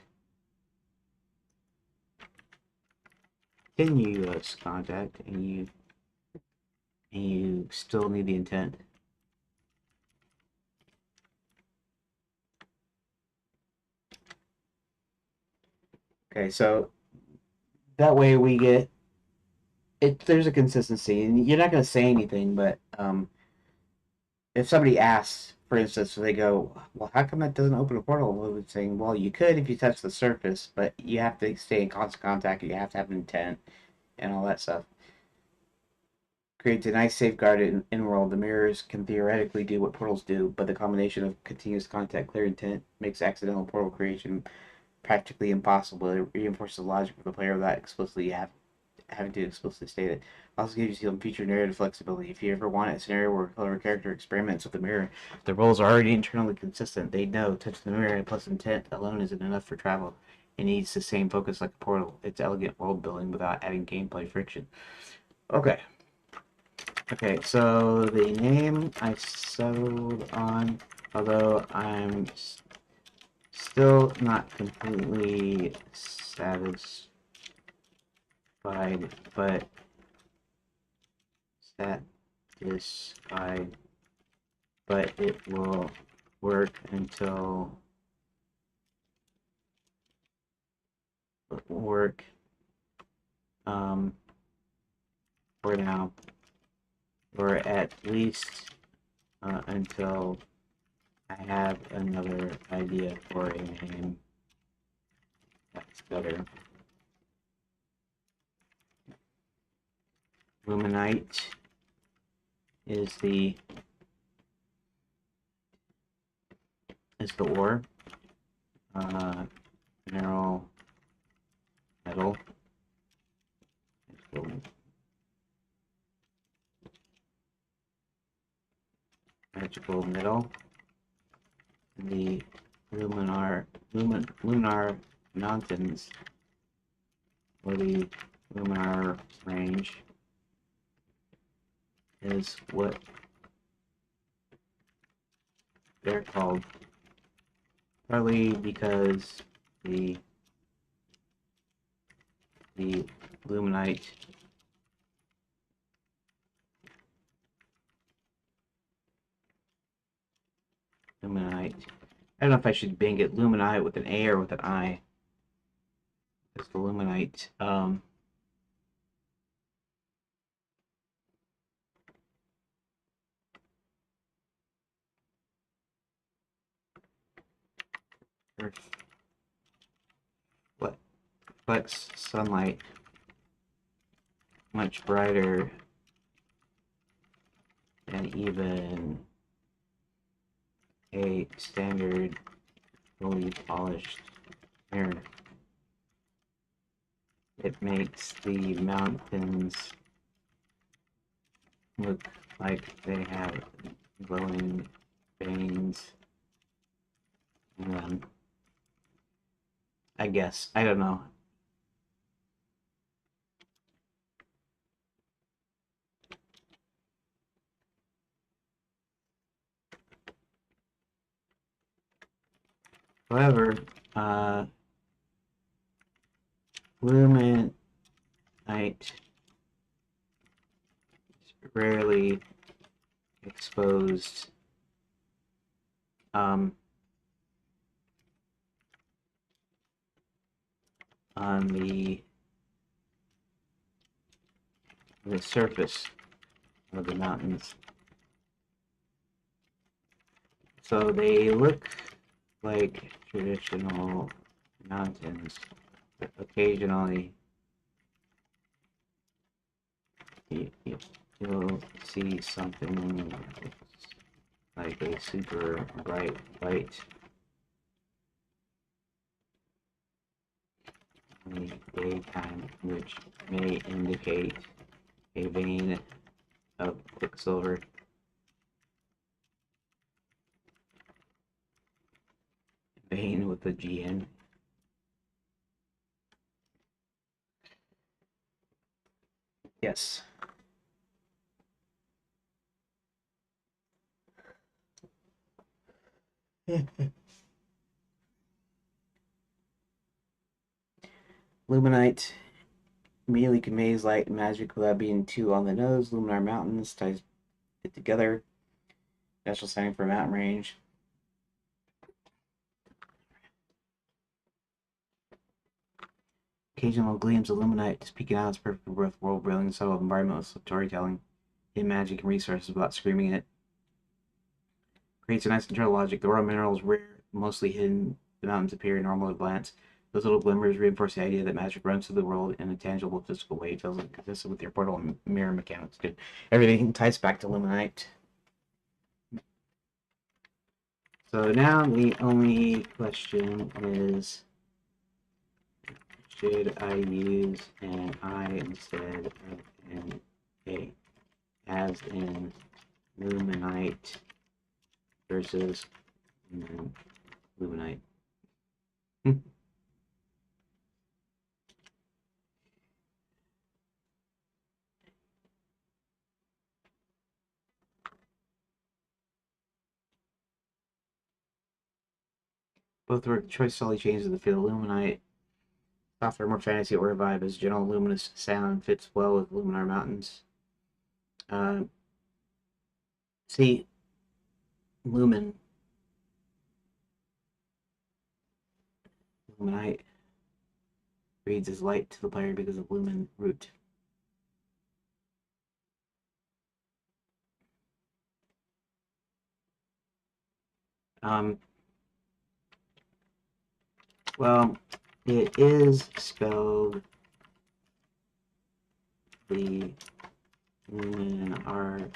Continuous contact, and you still need the intent. Okay, so that way we get it. There's a consistency, and you're not going to say anything, but if somebody asks, for instance, they go, "Well, how come that doesn't open a portal?" We would say, "Well, you could if you touch the surface, but you have to stay in constant contact. You have to have an intent, and all that stuff." Creates a nice safeguarded in-world. The mirrors can theoretically do what portals do, but the combination of continuous contact, clear intent, makes accidental portal creation practically impossible. It reinforces the logic of the player without explicitly having to explicitly state it. Also gives you some future narrative flexibility. If you ever want a scenario where a clever character experiments with the mirror, the roles are already internally consistent. They know touching the mirror plus intent alone isn't enough for travel. It needs the same focus like a portal. It's elegant world building without adding gameplay friction. Okay. Okay, so the name I settled on, although I'm still not completely satisfied, but satisfied, but it will work until work for now, or at least until I have another idea for a name that's better. Luminite is the ore, mineral metal, magical metal, the luminar mountains, or the luminar range, is what they're called, partly because the luminite Luminite. I don't know if I should bang it Luminite with an A or with an I. It's the Luminite. Earth. What? Reflects sunlight much brighter than even a standard fully polished mirror. It makes the mountains look like they have glowing veins in them. I guess. I don't know. However, Luminite is rarely exposed on the surface of the mountains. So they look like traditional mountains, but occasionally you'll see something like a super bright light in the daytime, which may indicate a vein of Quicksilver. Vein with a GN. Yes. Luminite immediately conveys light and magic without being too on the nose. Luminar Mountains ties it together. Natural setting for a mountain range. Occasional gleams of Luminite just peeking out its perfect world, brilliant subtle environment with storytelling, hidden magic and resources without screaming it. Creates a nice internal logic. The raw minerals rare, mostly hidden. The mountains appear normal at a glance. Those little glimmers reinforce the idea that magic runs through the world in a tangible, physical way. It feels like consistent with your portal and mirror mechanics. Good. Everything ties back to Luminite. So now the only question is, should I use an I instead of an A? As in Luminite versus Luminite. Both work. Choice solely changes the feel. Luminite, softer, more fantasy or vibe, as general luminous sound fits well with Luminar Mountains. See, Luminite reads as light to the player because of Lumen root. Well, it is spelled the Luminar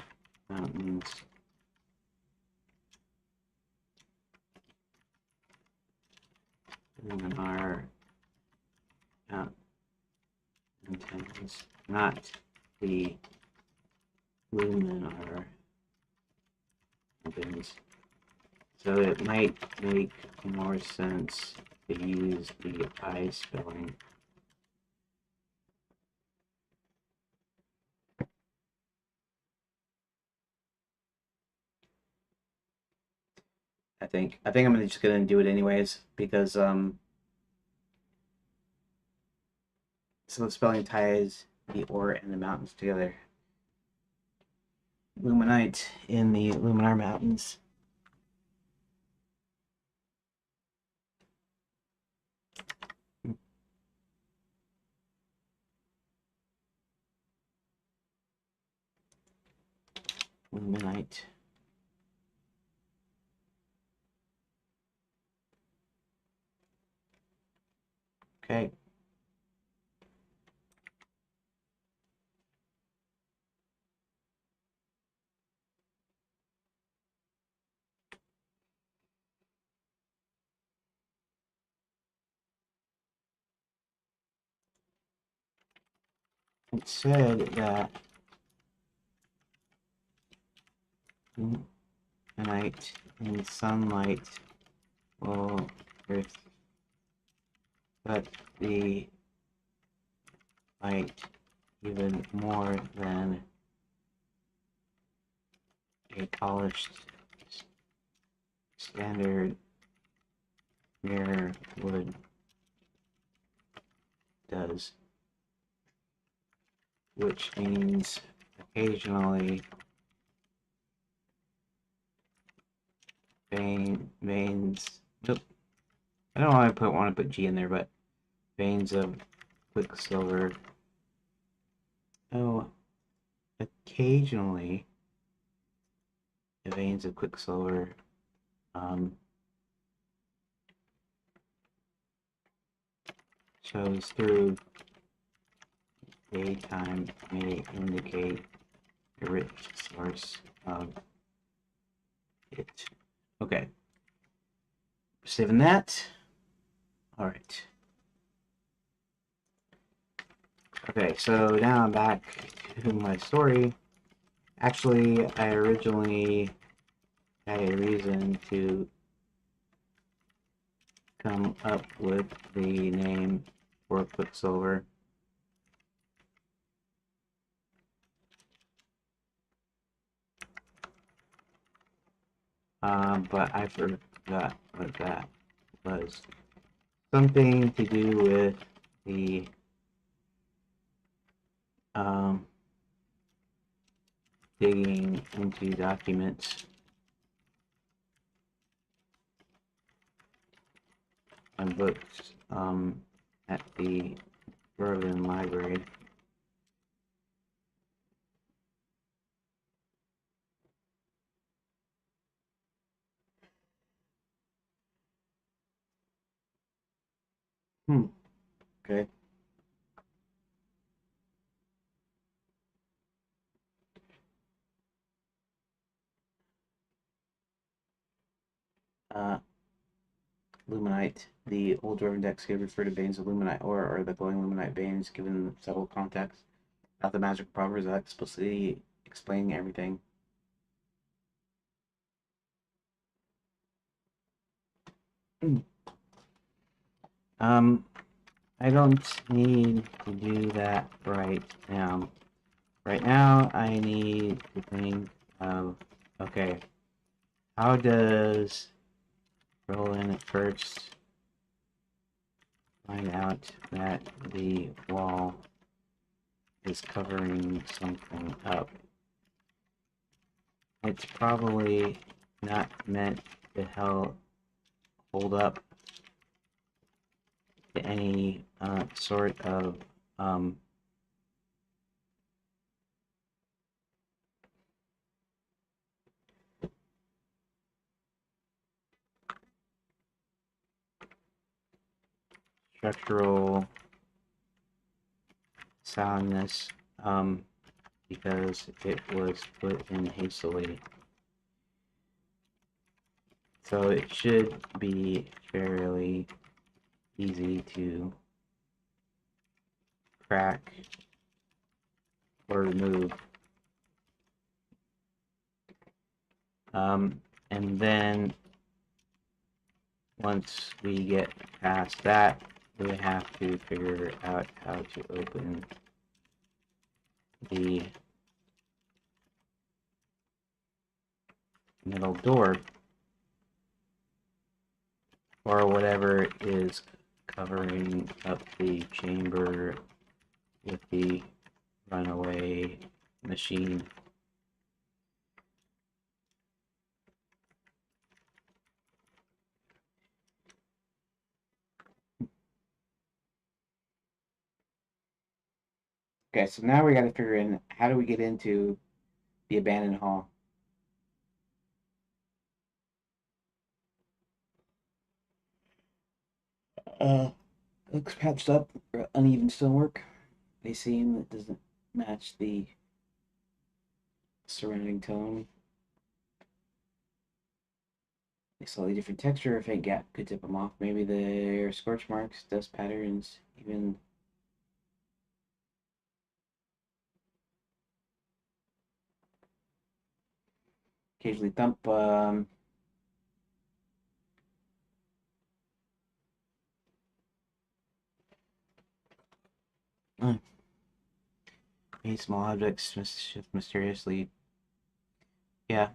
Mountains. Luminar Mountains, not the Luminar Mountains. So it might make more sense to use the I spelling. I think I'm just gonna do it anyways because so the spelling ties the or and the mountains together. Luminite in the Luminar Mountains. Luminite. Okay. It said that Luminite in sunlight will reflect the light even more than a polished standard mirror wood does, which means occasionally veins. Nope, I don't want to put G in there, but veins of Quicksilver. Oh, occasionally the veins of Quicksilver shows through daytime may indicate a rich source of it. Okay, saving that. All right. Okay, so now I'm back to my story. Actually, I originally had a reason to come up with the name for Quicksilver. But I forgot what that was. Something to do with the digging into documents and books at the Berlin Library. Okay. Luminite. The old Dwarven decks here refer to veins of Luminite or the glowing Luminite veins given several contexts. Not the magic properties that explicitly explaining everything. I don't need to do that right now. Right now, I need to think of, okay, how does Roland first find out that the wall is covering something up? It's probably not meant to hold up to any sort of structural soundness because it was put in hastily. So it should be fairly easy to crack or remove. And then once we get past that, we have to figure out how to open the middle door or whatever is covering up the chamber with the runaway machine. Okay, so now we got to figure in how do we get into the abandoned hall. looks patched up, uneven stonework. They seem it doesn't match the surrounding tone. A slightly different texture, a faint gap could tip them off. Maybe they're scorch marks, dust patterns, even occasionally thump. Maybe small objects shift mysteriously. Yeah.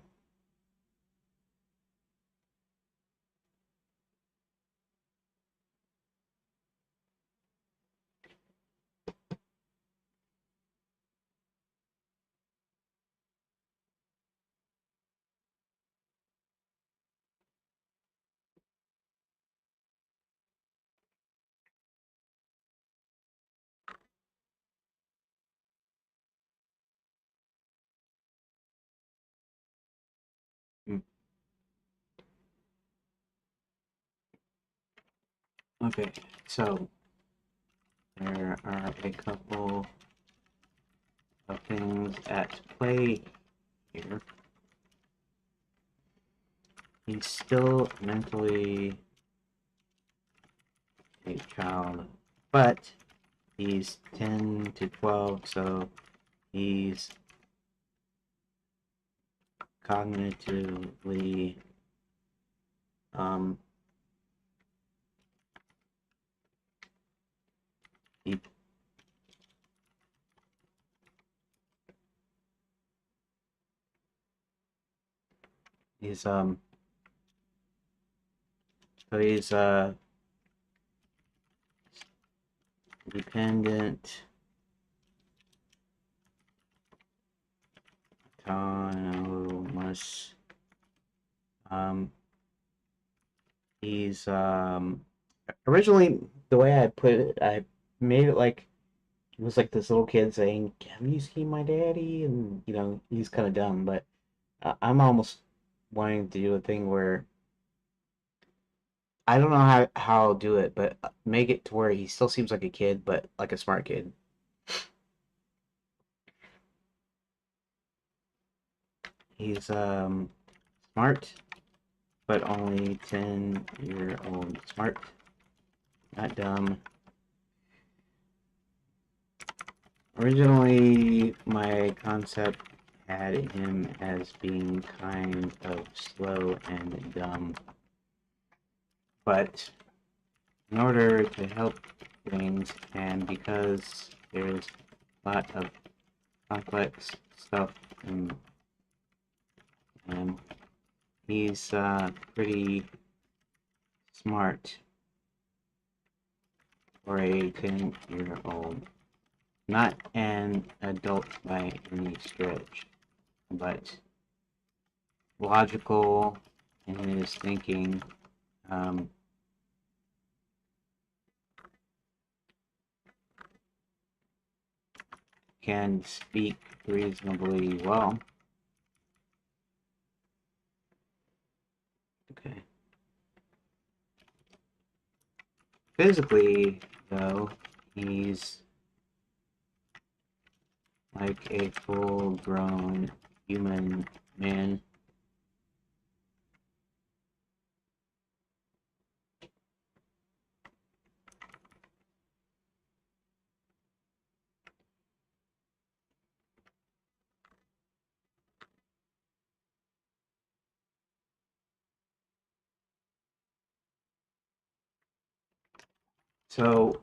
Mm. Okay, so there are a couple of things at play here. He's still mentally a child, but he's 10 to 12, so he's cognitively um he, he's so he's dependent autonomous. um he's originally, the way I put it, I made it like it was like this little kid saying, "Have you seen my daddy?" And he's kind of dumb, but I'm almost wanting to do a thing where I don't know how I'll do it, but make it to where he still seems like a kid, but like a smart kid. He's smart, but only 10-year-old smart, not dumb. Originally, my concept had him as being kind of slow and dumb, but in order to help things, and because there's a lot of complex stuff in him, he's pretty smart for a 10-year-old. Not an adult by any stretch, but logical in his thinking. Um, can speak reasonably well. Okay. Physically, though, he's like a full-grown human man. So,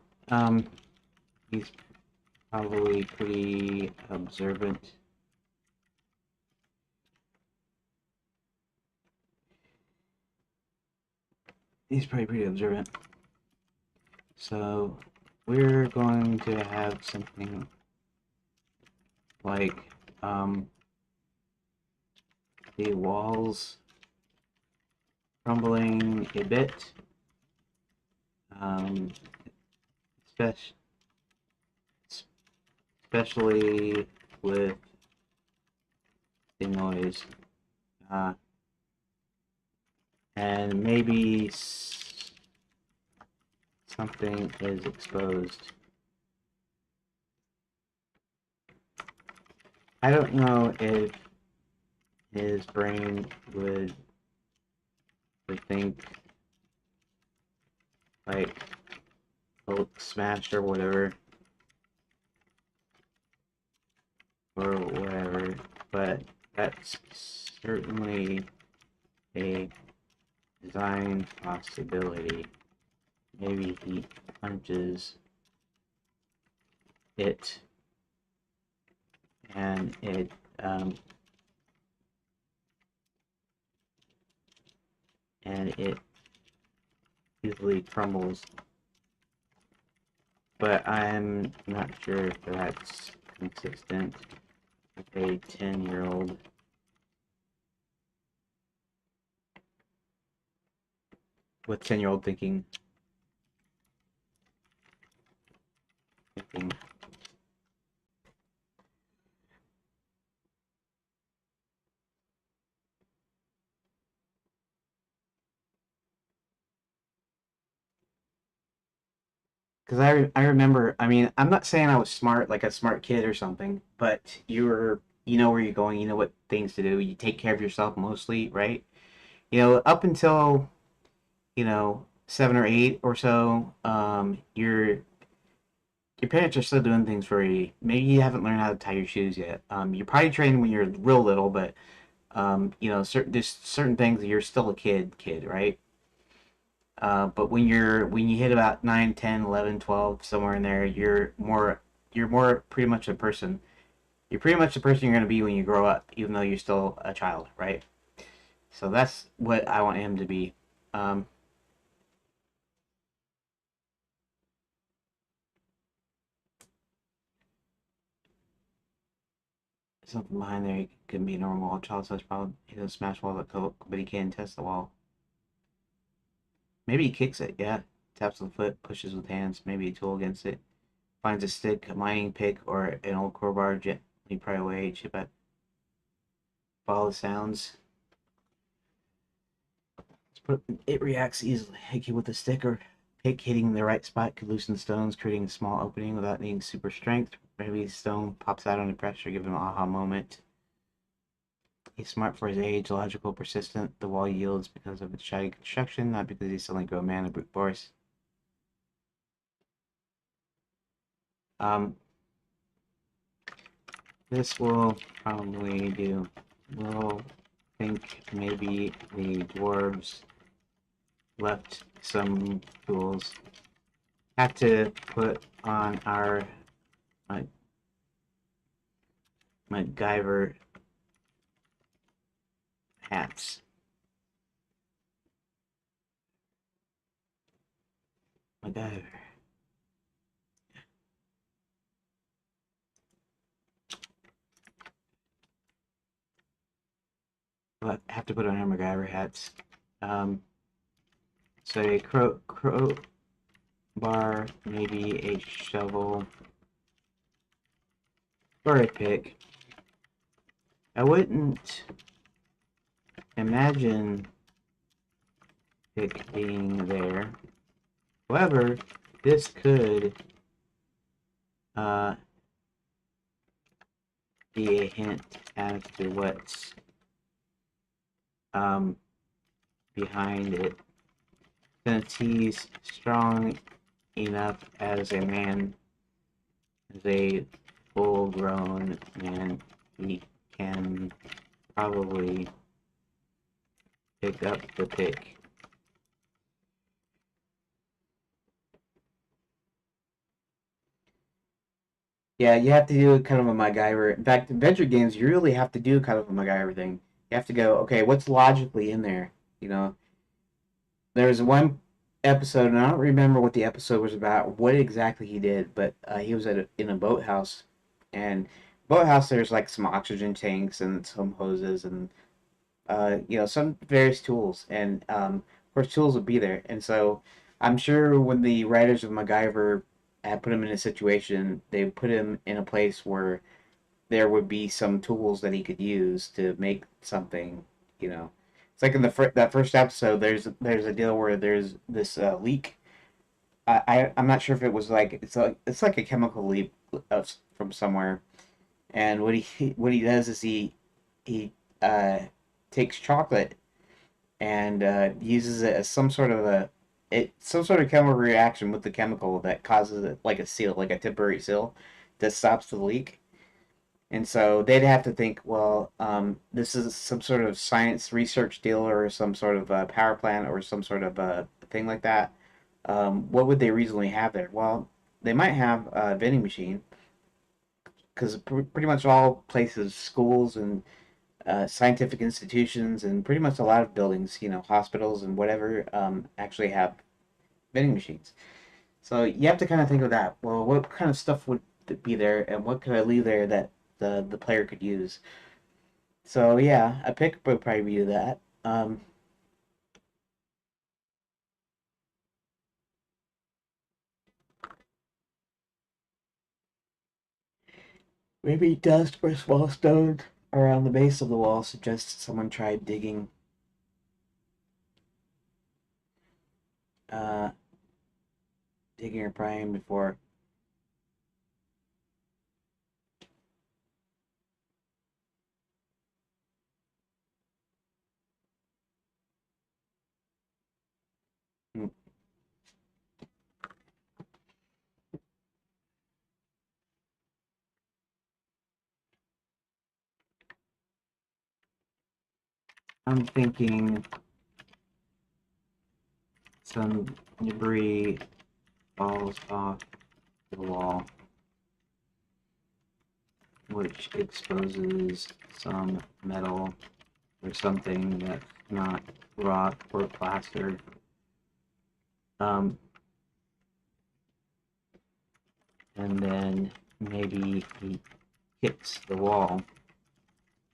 he's probably pretty observant. He's probably pretty observant. So, we're going to have something like the walls crumbling a bit, um, especially with the noise, uh, and maybe something is exposed. I don't know if his brain would think like Hulk smashed or whatever, or whatever, but that's certainly a design possibility. Maybe he punches it and it easily crumbles, but I'm not sure if that's consistent with a 10-year-old. With 10-year-old thinking. Because I remember, I mean, I'm not saying I was smart, like a smart kid or something, but you know where you're going, you know what things to do, you take care of yourself mostly, right? You know, up until, 7 or 8 or so, your parents are still doing things for you. Maybe you haven't learned how to tie your shoes yet. You're probably trained when you're real little, but there's certain things that you're still a kid, right? But when you hit about 9, 10, 11, 12, somewhere in there, you're more pretty much a person. You're pretty much the person you're going to be when you grow up, even though you're still a child, right? So that's what I want him to be. Um, Something behind there could be a normal wall. Child says problem. He doesn't smash walls with coke, but he can test the wall. Maybe he kicks it. Yeah, taps with the foot, pushes with hands. Maybe a tool against it. Finds a stick, a mining pick, or an old crowbar. Gently pry away. Chip at. Follow the sounds. It reacts easily. Hit you with a stick or pick hitting the right spot could loosen stones, creating a small opening without needing super strength. Maybe the stone pops out under pressure, giving an aha moment. He's smart for his age, logical, persistent. The wall yields because of its shaggy construction, not because he's suddenly grown man of brute force. Um, this will probably do. We'll think maybe the dwarves left some tools. Have to put on our uh, MacGyver hats. MacGyver. We'll have to put on our MacGyver hats. Um, so a crowbar, maybe a shovel, or a pick. I wouldn't imagine pick being there. However, this could uh, be a hint as to what's um, behind it. Since he's strong enough as a man, as a full-grown man, he can probably pick up the pick. Yeah, you have to do kind of a MacGyver. In fact, adventure games, you really have to do kind of a MacGyver thing. You have to go, okay, what's logically in there? You know, there's one episode, and I don't remember what the episode was about, what exactly he did, but he was in a boathouse, and boathouse there's like some oxygen tanks and some hoses and some various tools, and of course tools would be there, and so I'm sure when the writers of MacGyver had put him in a situation, they put him in a place where there would be some tools that he could use to make something, you know. It's like in that first episode, there's a deal where there's this leak I'm not sure if it was like it's like a chemical leap from somewhere. And what he does is he uh, takes chocolate and uses it as some sort of chemical reaction with the chemical that causes it like a seal, like a temporary seal that stops the leak. And so they'd have to think, well, this is some sort of science research deal or some sort of power plant or some sort of thing like that. What would they reasonably have there? Well, they might have a vending machine because pretty much all places, schools and scientific institutions, and pretty much a lot of buildings, hospitals and whatever, actually have vending machines. So you have to kind of think of that. Well, what kind of stuff would be there, and what could I leave there that the player could use? So yeah, a pick would probably be that. Maybe dust or small stones around the base of the wall suggests someone tried uh, digging or prying before. Hmm, I'm thinking some debris falls off the wall, which exposes some metal or something that's not rock or plaster. Um, and then maybe he hits the wall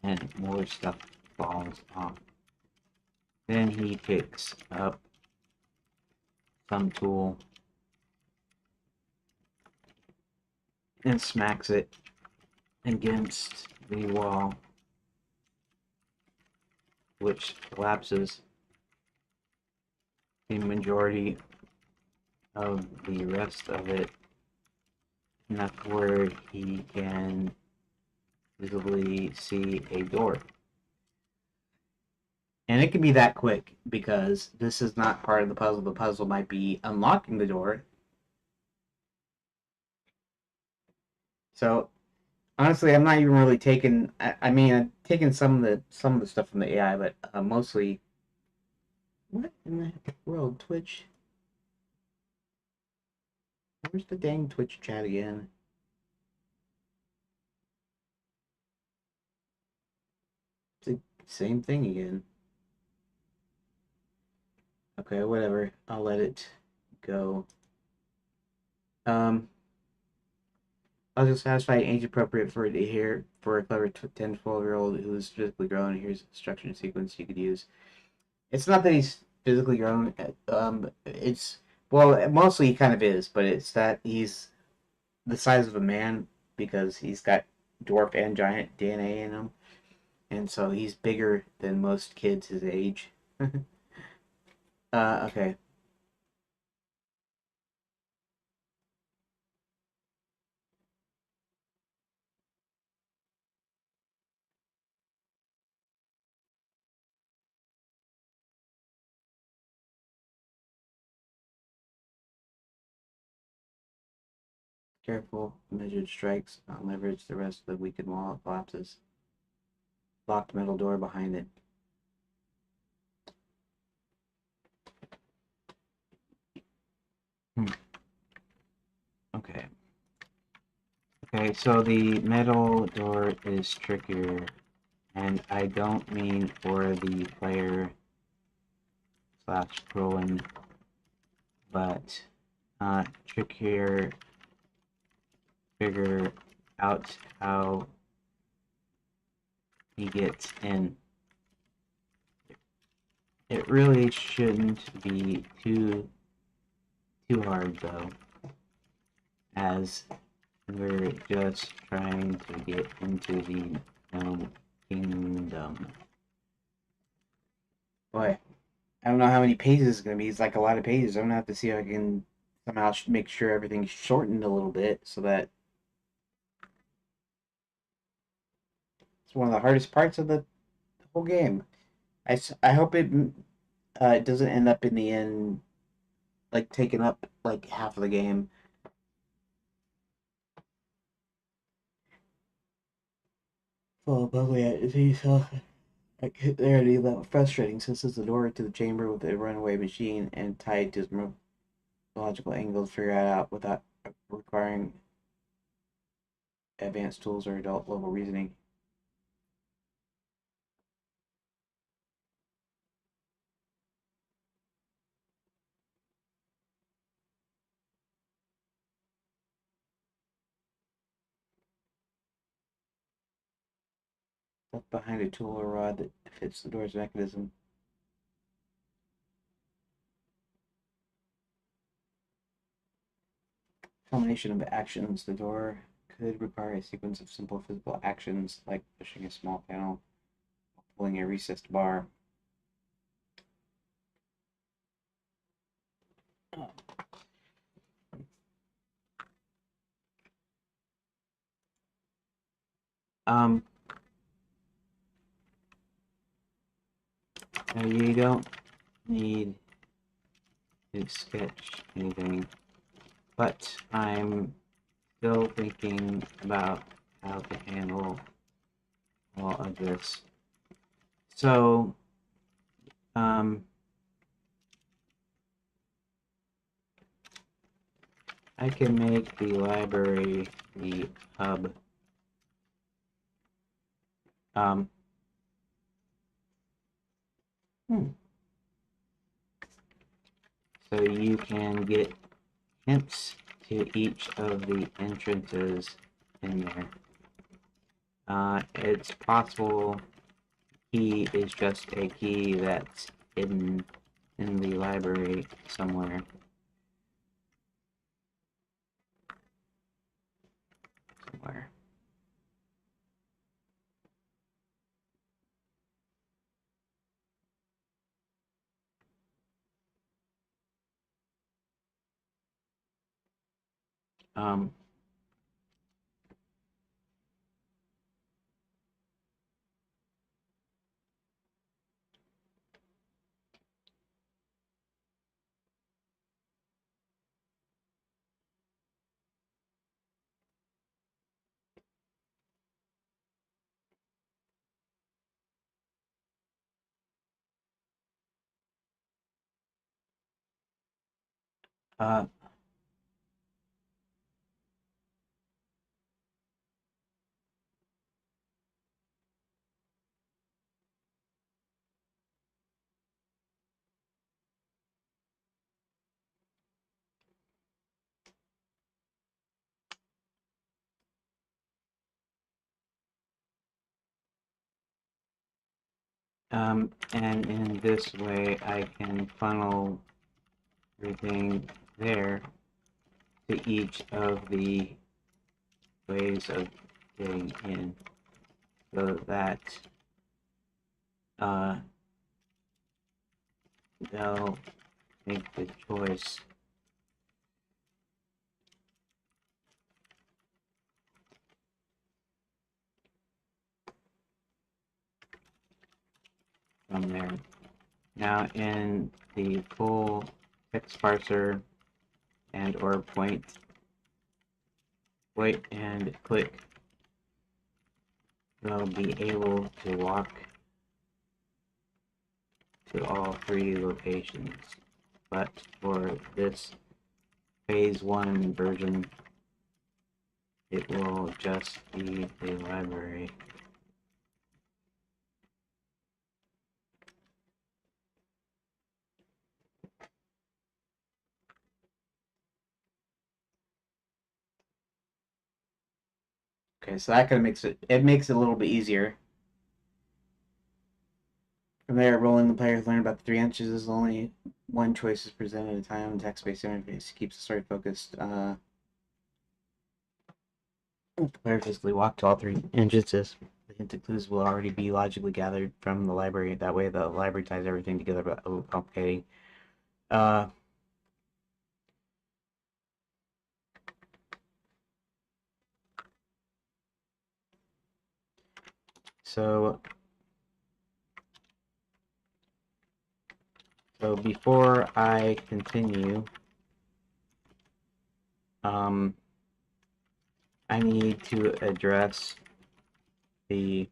and more stuff falls off. Then he picks up some tool and smacks it against the wall, which collapses the majority of the rest of it, enough where he can visibly see a door. And it can be that quick because this is not part of the puzzle. The puzzle might be unlocking the door. So honestly, I'm not even really taking. I mean, I'm taking some of the stuff from the AI, but mostly. What in the world, Twitch? Where's the dang Twitch chat again? It's the same thing again. Okay, whatever. I'll let it go. Um, I was just satisfied age appropriate for it to hear for a clever 10 to 12-year-old who is physically grown. Here's a structure and sequence you could use. It's not that he's physically grown. It's well, mostly he kind of is, but it's that he's the size of a man because he's got dwarf and giant DNA in him, and so he's bigger than most kids his age. Okay. Careful, measured strikes, not leverage. The rest of the weakened wall collapses. Locked metal door behind it. Hmm. Okay. Okay, so the metal door is trickier, and I don't mean for the player slash Roland, but trickier, figure out how he gets in. It really shouldn't be too hard though, as we're just trying to get into the gnome kingdom. Boy, I don't know how many pages it's gonna be. It's like a lot of pages. I'm gonna have to see if I can somehow make sure everything's shortened a little bit so that it's one of the hardest parts of the whole game. I hope it doesn't end up in the end like taking up like half of the game. Oh, but yeah, it's like already that frustrating since it's the door to the chamber with a runaway machine and tied to its logical angle to figure it out without requiring advanced tools or adult level reasoning. Left behind a tool or rod that fits the door's mechanism. Combination of actions. The door could require a sequence of simple physical actions like pushing a small panel or pulling a recessed bar. Um, Now you don't need to sketch anything, but I'm still thinking about how to handle all of this. So, um, I can make the library the hub. Um, hmm. So you can get hints to each of the entrances in there. It's possible key is just a key that's hidden in the library somewhere. Somewhere. Um, uh, and in this way I can funnel everything there to each of the ways of getting in so that uh, they'll make the choice. From there. Now in the full text parser and or point and click, they'll be able to walk to all three locations. But for this phase 1 version, it will just be the library. Okay, so that kind of makes it a little bit easier. From there, rolling the players learn about the 3 inches is only one choice is presented at a time. Text-based interface keeps the story focused. The player physically walk to all 3 instances. The hinted clues will already be logically gathered from the library. That way, the library ties everything together, but a little complicating. Uh, So before I continue, I need to address the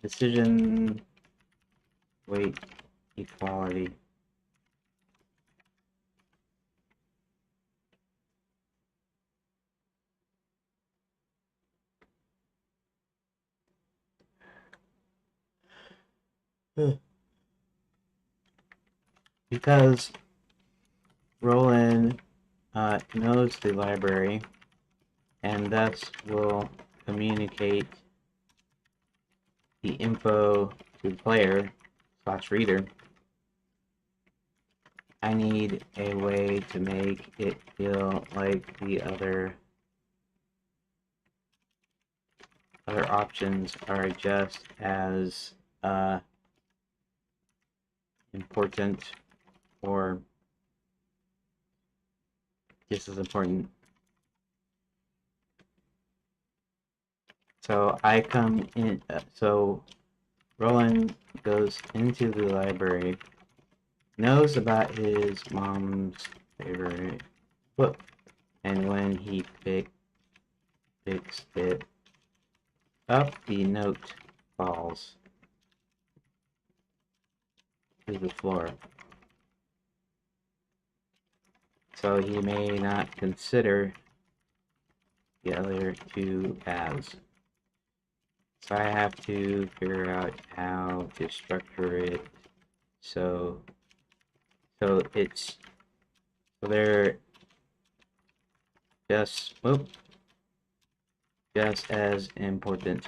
decision weight equality. Because Roland knows the library and thus will communicate the info to the player / reader, I need a way to make it feel like the other options are just as important or just as important. So I come in, so Roland goes into the library, knows about his mom's favorite book, and when he picks it up, the note falls to the floor. So he may not consider the other two paths. So I have to figure out how to structure it so they're just as important.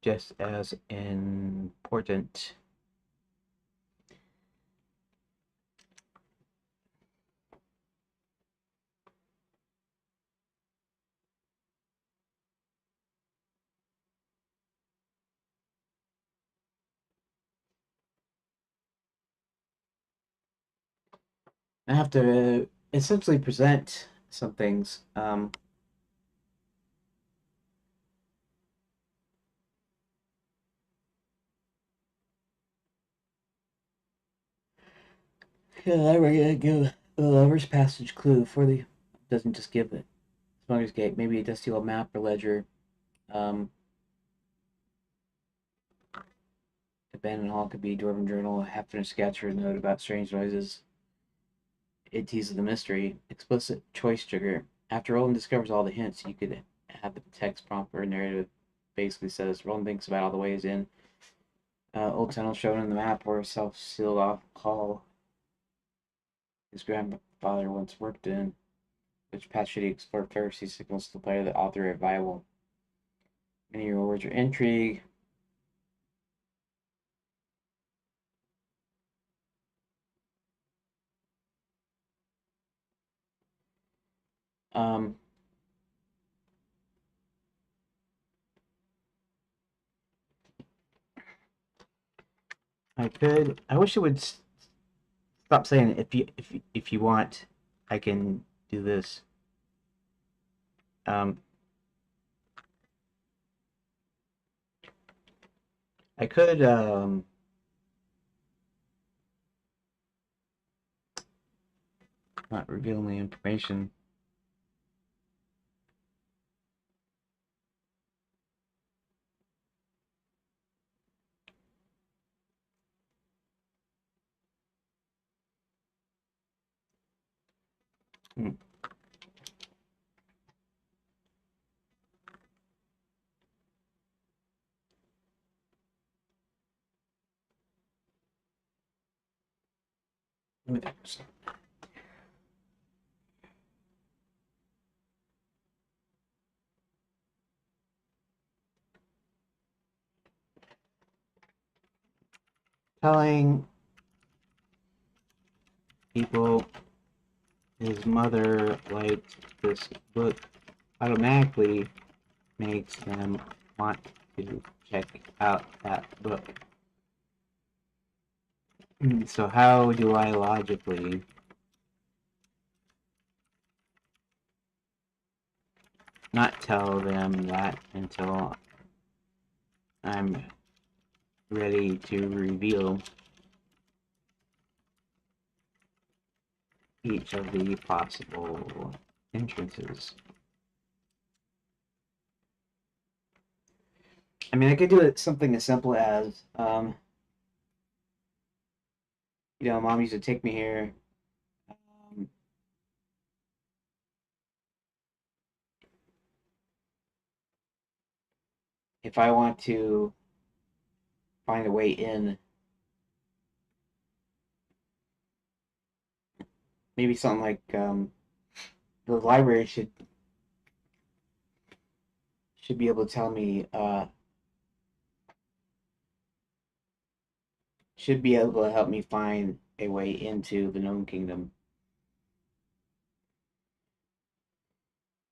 Just as important. I have to essentially present some things. Yeah, I'm gonna give the lover's passage clue for the doesn't just give it. Smuggler's Gate, maybe a dusty old map or ledger. Um, Abandoned Hall could be Dwarven Journal, a half-finished sketch or a note about strange noises. It teases the mystery. Explicit choice trigger. After Roland discovers all the hints, you could have the text prompt or narrative basically says Roland thinks about all the ways in. Old tunnel shown in the map or self-sealed off hall his grandfather once worked in, which path should he explore first? He signals to the player that author are viable. Many rewards or intrigue. Um, I wish it would stop saying if you want, I can do this. Um, I could not reveal the information. Hmm. Telling people his mother liked this book automatically makes them want to check out that book. So how do I logically not tell them that until I'm ready to reveal each of the possible entrances? I mean, I could do it something as simple as, Mom used to take me here. Um, if I want to find a way in, maybe something like the library should be able to tell me, should be able to help me find a way into the Gnome Kingdom.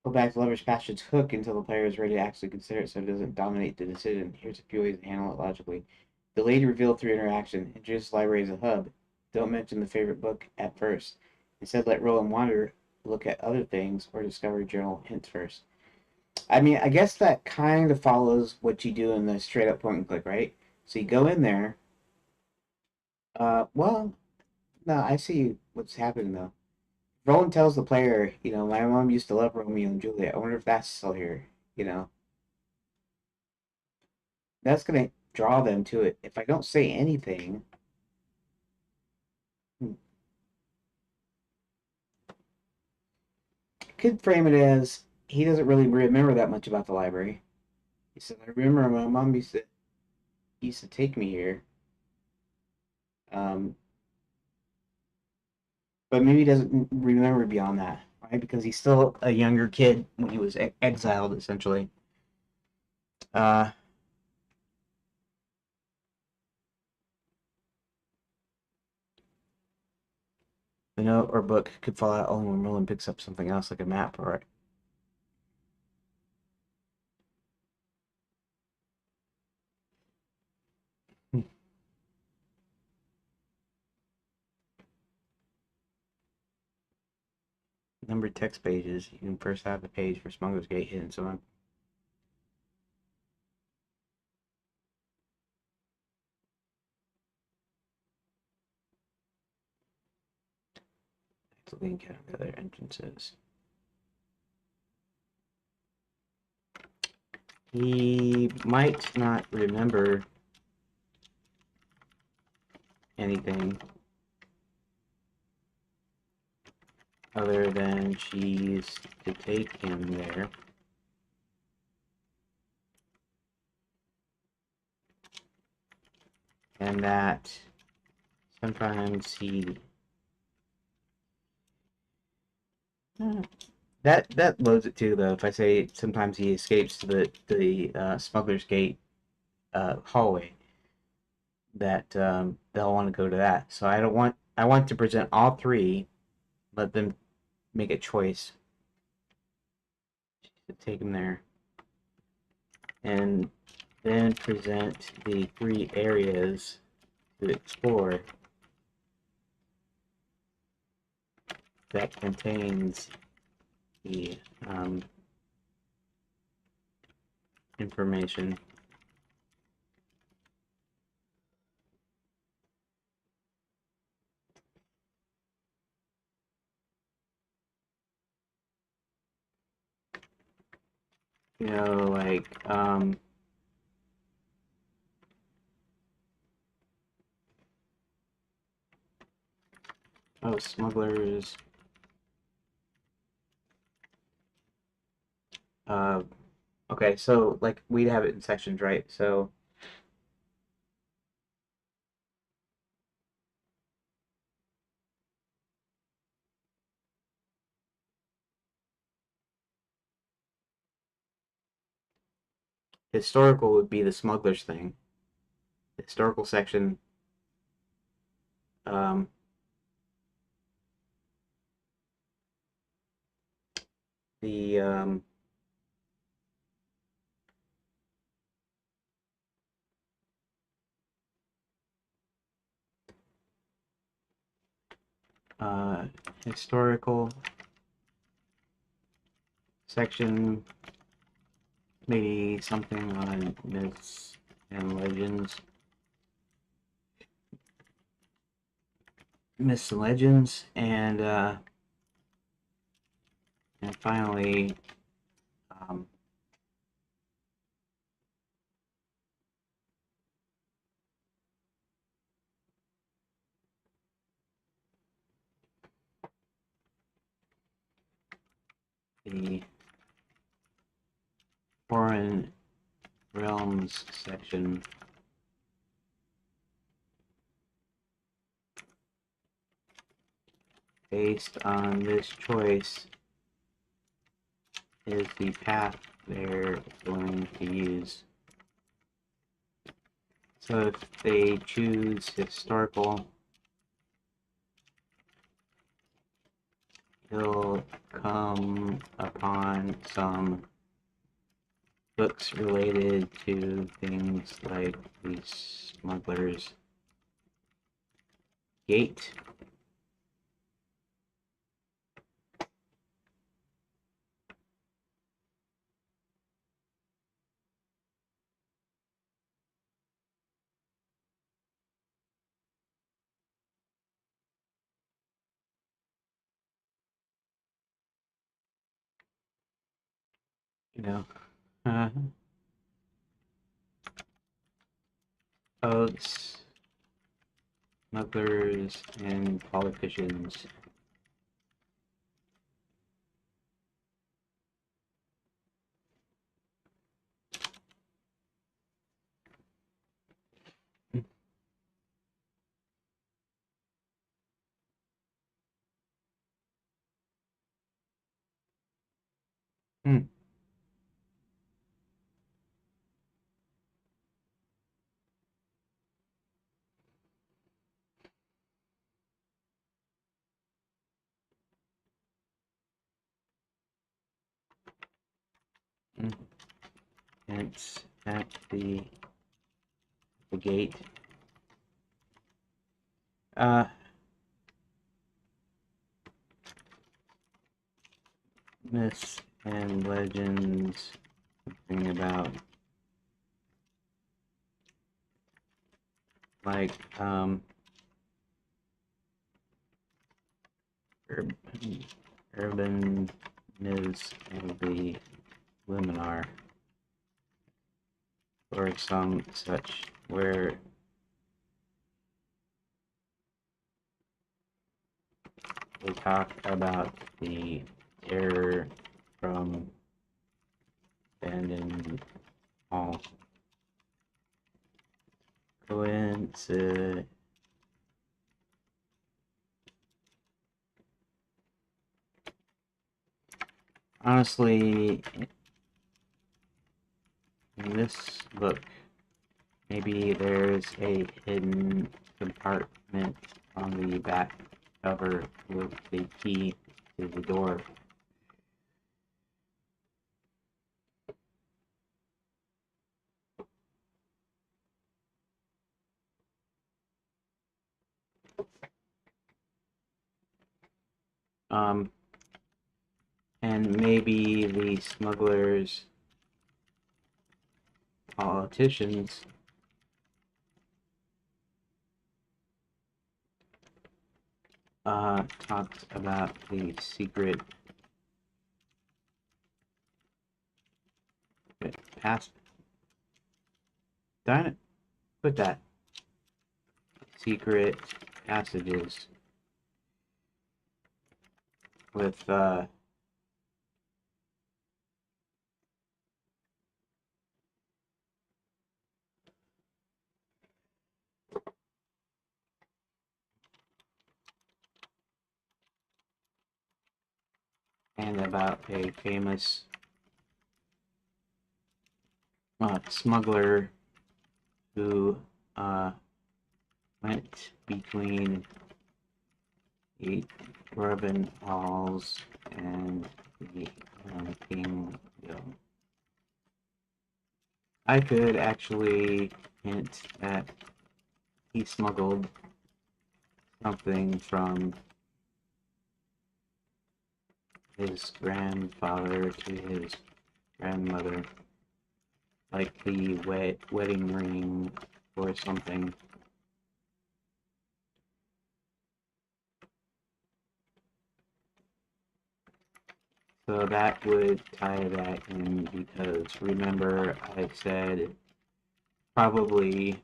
Go back to Lover's Passage's hook until the player is ready to actually consider it so it doesn't dominate the decision. Here's a few ways to handle it logically. Delayed reveal through interaction. Introduce the library as a hub. Don't mention the favorite book at first. Instead, let Roll and Wander look at other things or discover journal hints first. I mean, I guess that kind of follows what you do in the straight up point and click, right? So you go in there. Well, no, I see what's happening though. Roland tells the player, my mom used to love Romeo and Juliet. I wonder if that's still here. You know, that's gonna draw them to it. If I don't say anything, could frame it as he doesn't really remember that much about the library. He said, "I remember my mom used to take me here." Um, but maybe he doesn't remember beyond that, right? Because he's still a younger kid when he was exiled, essentially. Uh, the note or book could fall out only when Roland picks up something else, like a map or numbered text pages. You can first have the page for Smuggler's Gate hidden. So I'm looking at the other entrances. He might not remember anything other than she's to take him there. And that sometimes he that loads it too though. If I say sometimes he escapes to the Smuggler's Gate hallway, that they'll want to go to that. So I want to present all three, let them make a choice to take him there, and then present the three areas to explore that contains the information. Like oh, smugglers. Okay, so like we'd have it in sections, right? So historical would be the smugglers thing. The historical section. Um, historical section, maybe something on myths and legends. Myths and legends, and finally, um, the foreign realms section. Based on this choice is the path they're going to use. So if they choose historical, they'll come upon some books related to things like the Smuggler's Gate. You know, oaths, smugglers, and politicians. Hmm. It's at the gate. Myths and legends. Something about like urban myths of the Luminar, or some such, where they talk about the terror from abandoned halls. Coincidence. Honestly, in this book, maybe there's a hidden compartment on the back cover with the key to the door. And maybe the smugglers, politicians, talked about the secret past. Darn it, put that. Secret passages with, and about a famous smuggler who went between the urban halls and the Kingdom. I could actually hint that he smuggled something from his grandfather to his grandmother, like the wedding ring or something. So that would tie that in because remember I said probably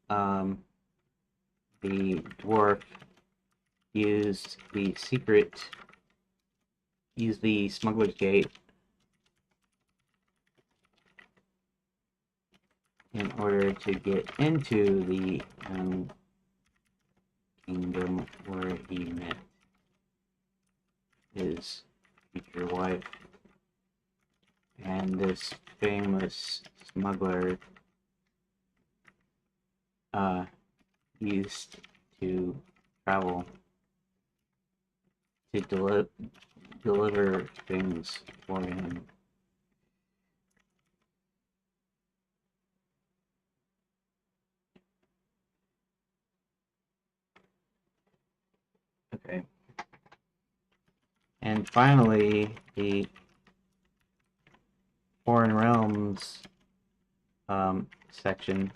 the dwarf used the smuggler's gate in order to get into the kingdom where he met his future wife. And this famous smuggler used to travel to deliver things for him. Okay. And finally, the Foreign Realms section.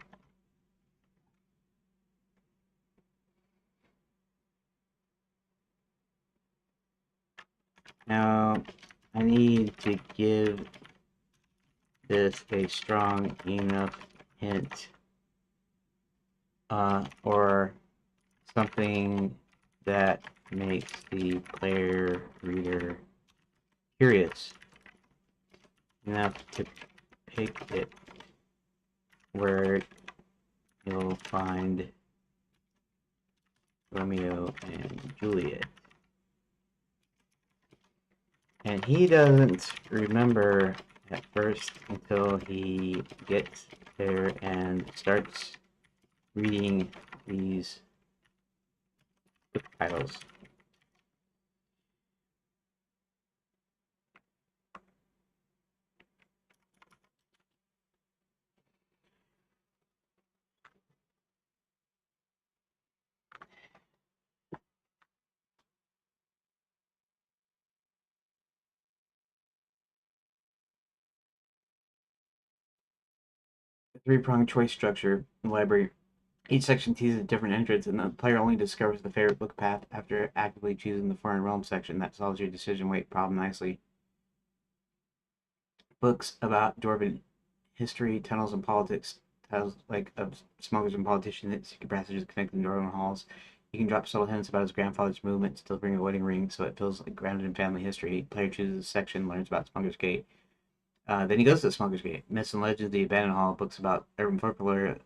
Now, I need to give this a strong enough hint or something that makes the player reader curious enough to pick it, where you'll find Romeo and Juliet. And he doesn't remember at first until he gets there and starts reading these book titles. The three-pronged choice structure in the library. Each section teases a different entrance, and the player only discovers the favorite book path after actively choosing the Foreign Realm section. That solves your decision weight problem nicely. Books about Dwarven history, tunnels, and politics. Titles like of smugglers and politicians, secret passages connecting Dwarven halls. You can drop subtle hints about his grandfather's movement, still bring a wedding ring, so it feels like grounded in family history. Player chooses a section, learns about Smuggler's Gate. Then he goes to the Smuggler's Gate. Myths and Legends, the Abandoned Hall, books about urban folklore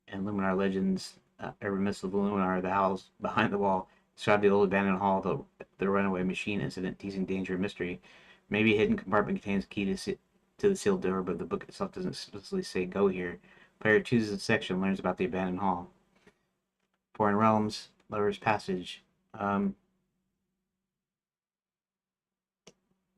and Luminar legends. Urban myths of the Luminar, the house behind the wall. Describe the old abandoned hall, the runaway machine incident, teasing danger and mystery. Maybe a hidden compartment contains a key to the sealed door, but the book itself doesn't explicitly say go here. Player chooses a section, learns about the abandoned hall. Foreign Realms, Lover's Passage.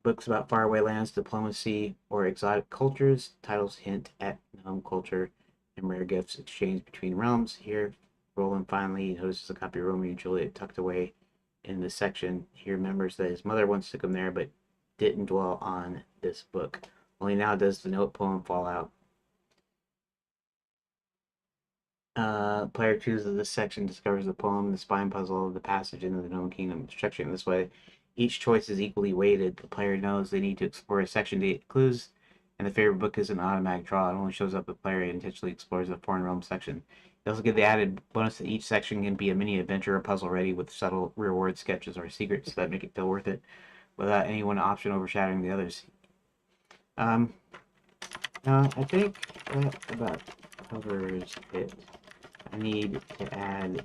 Books about faraway lands, diplomacy, or exotic cultures. Titles hint at home culture and rare gifts exchanged between realms. Here, Roland finally notices a copy of Romeo and Juliet tucked away in this section. He remembers that his mother once took him there, but didn't dwell on this book. Only now does the note poem fall out. Player chooses this section, discovers the poem, the spine puzzle, the passage into the Gnome Kingdom. Structured in this way, each choice is equally weighted. The player knows they need to explore a section to get clues, and the favorite book is an automatic draw. It only shows up if the player intentionally explores the Foreign Realm section. They also get the added bonus that each section can be a mini adventure or puzzle ready with subtle reward sketches or secrets that make it feel worth it, without any one option overshadowing the others. Um, I think that about covers it. I need to add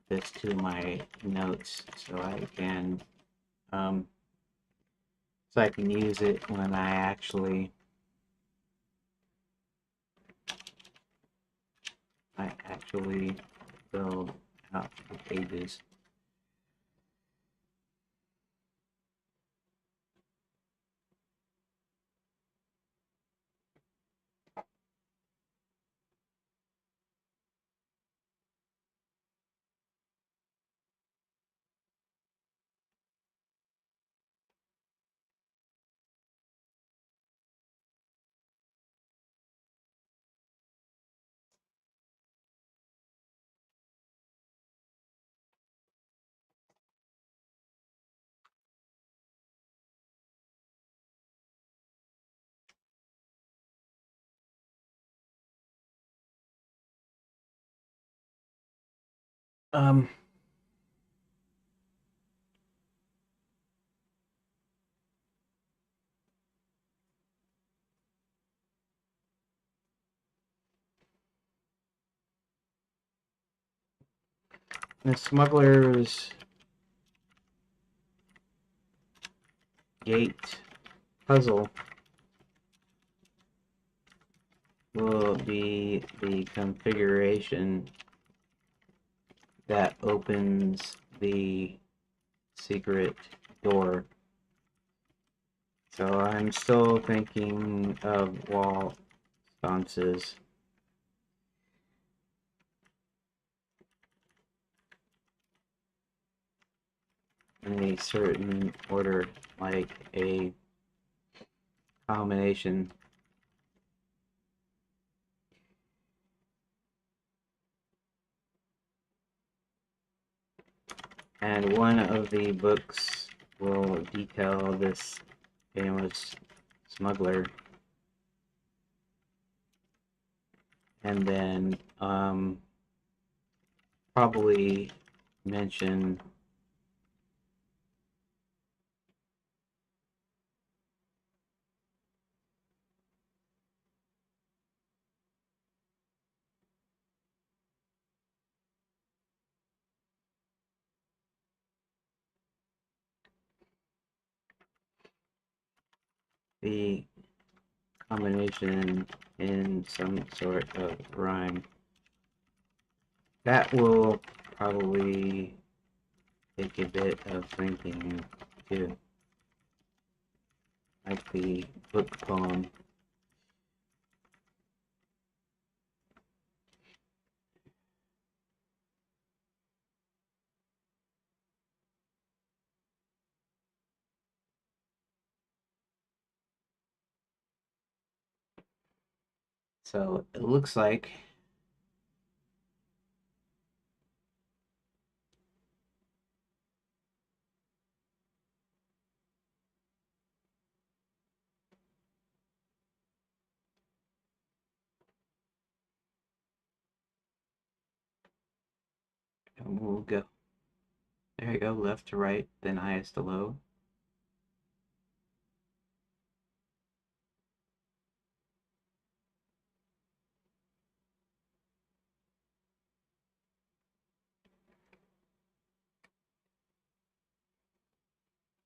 this to my notes um, so I can use it when I actually build out the pages. Um, the Smuggler's Gate puzzle will be the configuration that opens the secret door. So I'm still thinking of wall sconces in a certain order, like a combination. And one of the books will detail this famous smuggler, and then probably mention the combination in some sort of rhyme. That will probably take a bit of thinking too, like the book poem. So it looks like we'll go, there you go, left to right, then highest to low.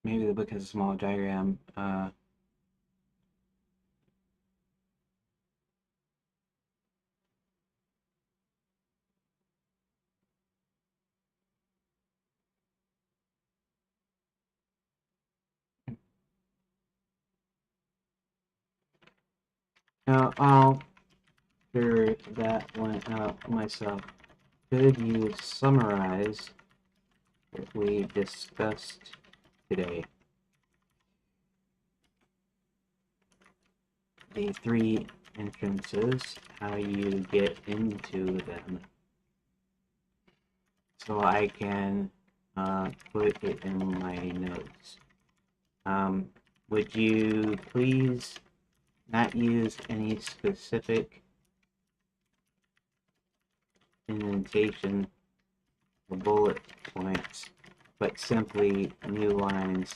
Maybe the book has a small diagram. Now I'll figure that one out myself. Could you summarize what we discussed today? The three entrances, how you get into them, so I can put it in my notes. Would you please not use any specific indentation or bullet points, but simply new lines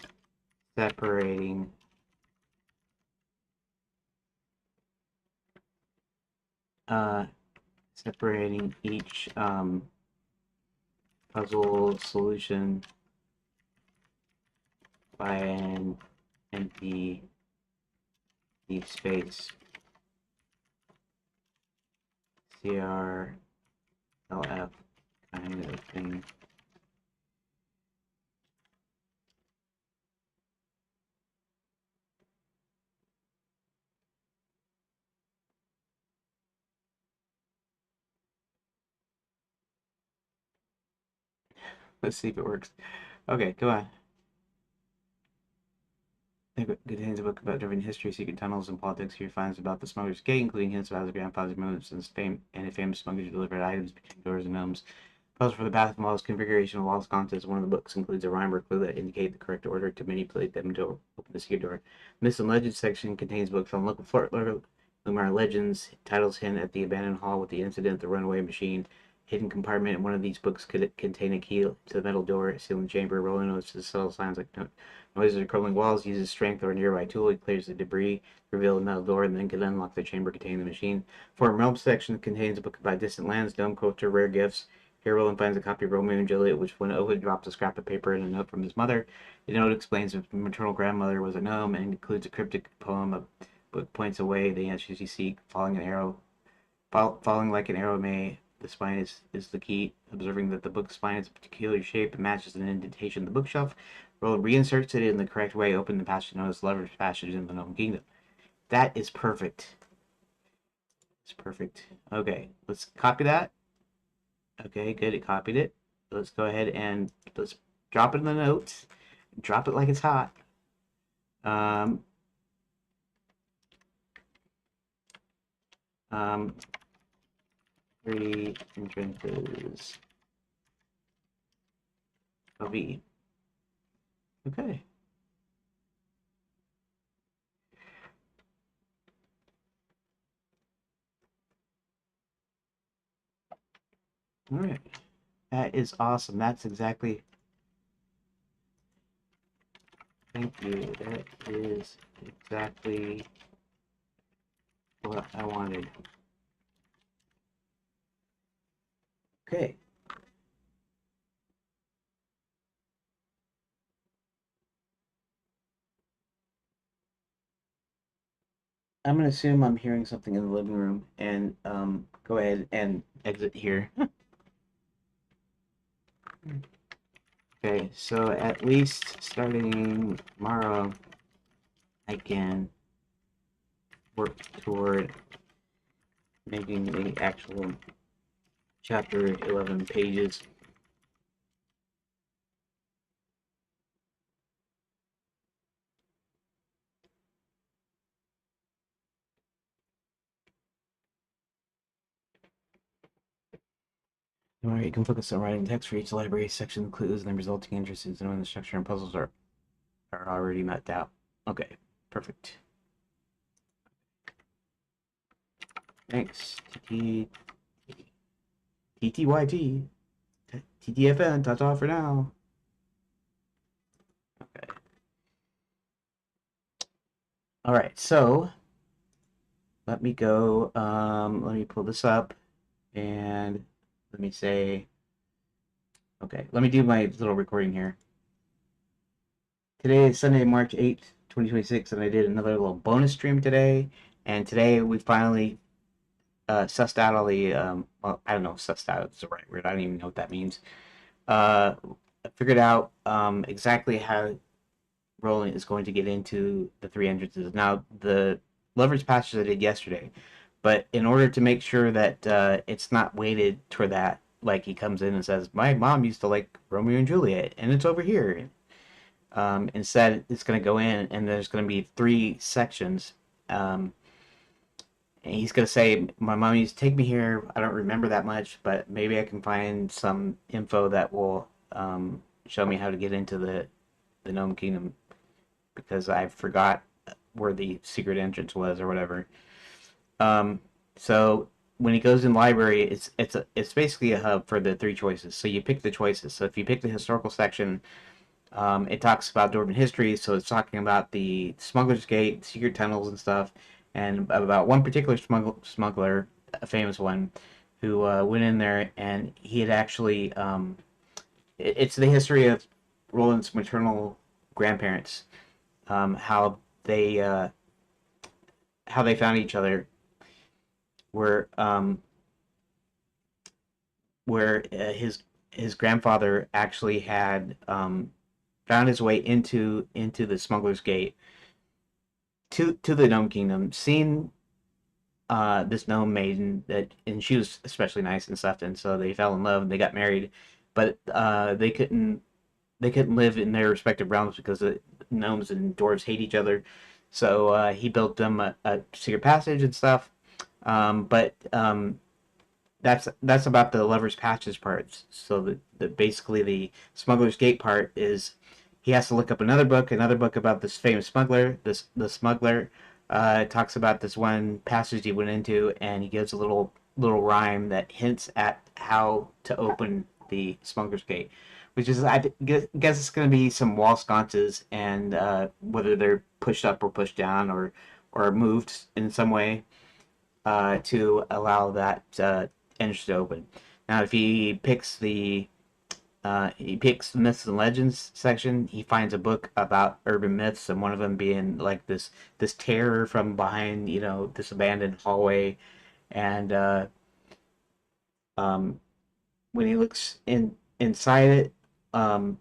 separating uh, separating each puzzle solution by an empty space. CRLF kind of thing. Let's see if it works. Okay, go on. It contains a book about different history, secret tunnels, and politics. Here finds about the smuggler's gate, including hints about his grandfather's motives and a famous smuggler who delivered items between doors and gnomes. Puzzle for the Bath Models configuration of Lost Contest. One of the books includes a rhyme or clue that indicate the correct order to manipulate them to open the secret door. Myths and Legends section contains books on local Lumar legends. Titles hint at the abandoned hall with the incident, the runaway machine, hidden compartment in one of these books could contain a key to the metal door, sealing the chamber. Roland notices subtle signs like noises or crumbling walls, uses strength or a nearby tool, he clears the debris, reveal the metal door, and then can unlock the chamber containing the machine. For realm section contains a book about distant lands, gnome culture, rare gifts. Here Roland finds a copy of Romeo and Juliet, which when opened drops a scrap of paper and a note from his mother. The note explains his maternal grandmother was a gnome and includes a cryptic poem. A book points away the answers you seek, falling like an arrow may. The spine is the key. Observing that the book's spine is a peculiar shape and matches an indentation in the bookshelf, Roland reinserts it in the correct way, open the passage known as Lover's Passage in the Gnome Kingdom. That is perfect. It's perfect. Okay, let's copy that. Okay, good, it copied it. Let's go ahead and let's drop it in the notes. Drop it like it's hot. Um, um, 3 entrances of E. Okay. All right. That is awesome. That's exactly. Thank you. That is exactly what I wanted. Okay. I'm gonna assume I'm hearing something in the living room and go ahead and exit here. Okay, so at least starting tomorrow, I can work toward making the actual chapter 11 pages. Alright, you can focus on writing text for each library section, clues, and the resulting interests, and when the structure and puzzles are already mapped out. Okay, perfect. Thanks. TTYT. TTFN, ta-ta for now. Okay. Alright, so let me go, let me pull this up and let me say, okay, let me do my little recording here. Today is Sunday, March 8th, 2026, and I did another little bonus stream today. And today we finally sussed out all the, well, I don't know if sussed out is the right word. I don't even know what that means. I figured out exactly how Roland is going to get into the 3 entrances. Now, the Lover's Passage I did yesterday, but in order to make sure that it's not weighted toward that, like he comes in and says, my mom used to like Romeo and Juliet, and it's over here. Instead, it's going to go in, and there's going to be 3 sections. And he's going to say, my mom used to take me here. I don't remember that much, but maybe I can find some info that will show me how to get into the Gnome Kingdom, because I forgot where the secret entrance was or whatever. So when he goes in library, it's basically a hub for the 3 choices. So you pick the choices. So if you pick the historical section, it talks about Dwarven history, so it's talking about the Smuggler's Gate, secret tunnels and stuff, and about one particular smuggler, a famous one, who went in there and he had actually, it's the history of Roland's maternal grandparents, how they uh, how they found each other, where his grandfather actually had found his way into the Smuggler's Gate to the Gnome Kingdom, seen this gnome maiden that, and she was especially nice and stuff, and so they fell in love and they got married, but they couldn't live in their respective realms because the gnomes and dwarves hate each other. So he built them a secret passage and stuff. But that's about the Lover's Passage part. So basically the Smuggler's Gate part is he has to look up another book about this famous smuggler. The smuggler talks about this one passage he went into, and he gives a little little rhyme that hints at how to open the Smuggler's Gate, which is guess it's going to be some wall sconces, and whether they're pushed up or pushed down or moved in some way to allow that entrance to open. Now, if he picks the myths and legends section. He finds a book about urban myths, and one of them being like this terror from behind, this abandoned hallway. And um, when he looks inside it, um,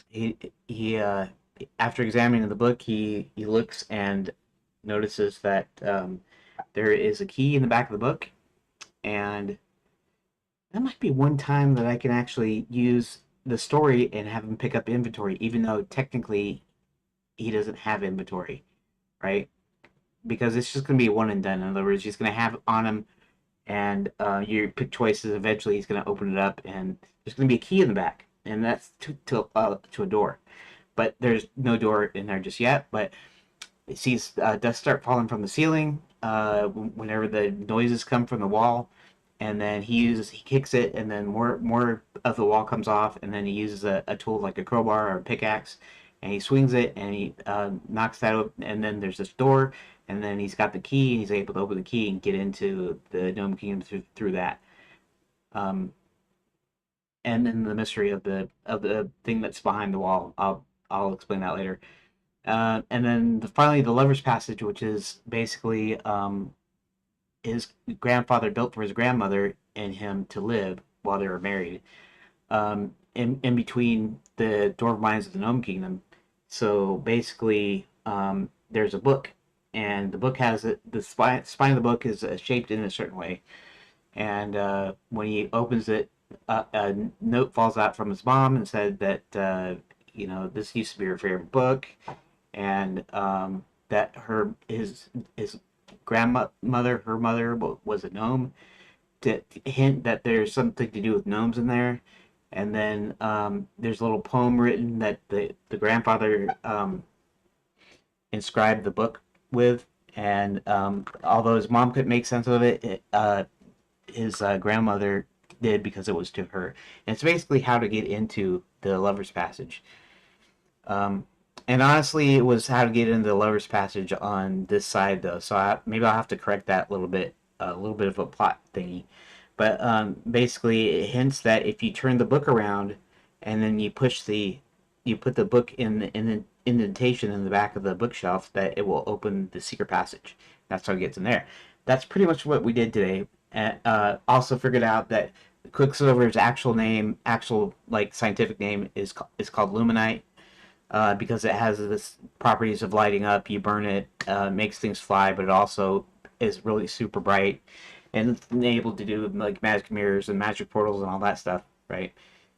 he after examining the book, he looks and notices that there is a key in the back of the book, and that might be one time that I can actually use the story and have him pick up inventory, even though technically he doesn't have inventory, right? Because it's just going to be one and done. In other words, he's going to have it on him, and you pick choices. Eventually, he's going to open it up, and there's going to be a key in the back, and that's to a door. But there's no door in there just yet. But it sees dust start falling from the ceiling whenever the noises come from the wall, and then he kicks it, and then more of the wall comes off, and then he uses a tool like a crowbar or a pickaxe, and he swings it, and he knocks that open, and then there's this door, and then he's got the key, and he's able to open the key and get into the Gnome Kingdom through that. Um, and then the mystery of the thing that's behind the wall. I'll explain that later. And then finally the Lover's Passage, which is basically his grandfather built for his grandmother and him to live while they were married. In between the Dwarven Mines of the Gnome Kingdom. So basically, there's a book, and the book has the spine of the book is shaped in a certain way, and when he opens it, a note falls out from his mom and said that this used to be her favorite book, and that his grandmother, her mother, was a gnome, to hint that there's something to do with gnomes in there. And then there's a little poem written that the grandfather inscribed the book with, and although his mom couldn't make sense of it, his grandmother did because it was to her. And it's basically how to get into the Lover's Passage. Um, and honestly, it was how to get into the Lover's Passage on this side, though. So maybe I'll have to correct that a little bit of a plot thingy. But basically, it hints that if you turn the book around and then you put the book in the indentation in the back of the bookshelf, that it will open the secret passage. That's how it gets in there. That's pretty much what we did today. And also figured out that Quicksilver's actual like scientific name is called Luminite. Because it has this properties of lighting up. You burn it, makes things fly, but it also is really super bright and it's able to do like magic mirrors and magic portals and all that stuff, right?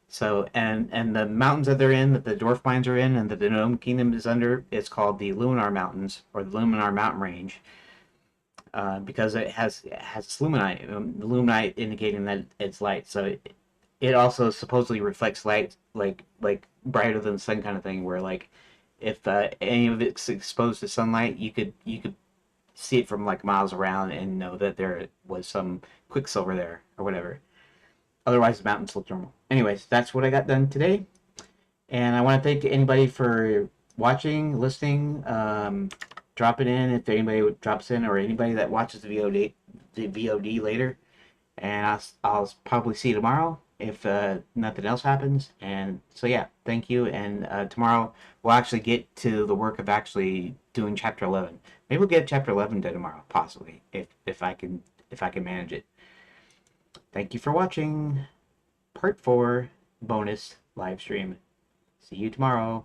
So and the mountains that they're in, that the dwarf mines are in, and that the Gnome Kingdom is under, it's called the Luminar Mountains or the Luminar Mountain Range, because it has luminite, the luminite indicating that it's light. So it also supposedly reflects light like brighter than the sun kind of thing, where like if any of it's exposed to sunlight, you could see it from like miles around and know that there was some quicksilver there or whatever. Otherwise, the mountains look normal. Anyways, that's what I got done today, and I want to thank anybody for watching, listening, dropping in if anybody drops in, or anybody that watches the VOD later. And I'll probably see you tomorrow if nothing else happens. And so yeah, thank you. And tomorrow we'll actually get to the work of actually doing chapter 11. Maybe we'll get chapter 11 done tomorrow, possibly, if I can manage it. Thank you for watching part 4 bonus live stream. See you tomorrow.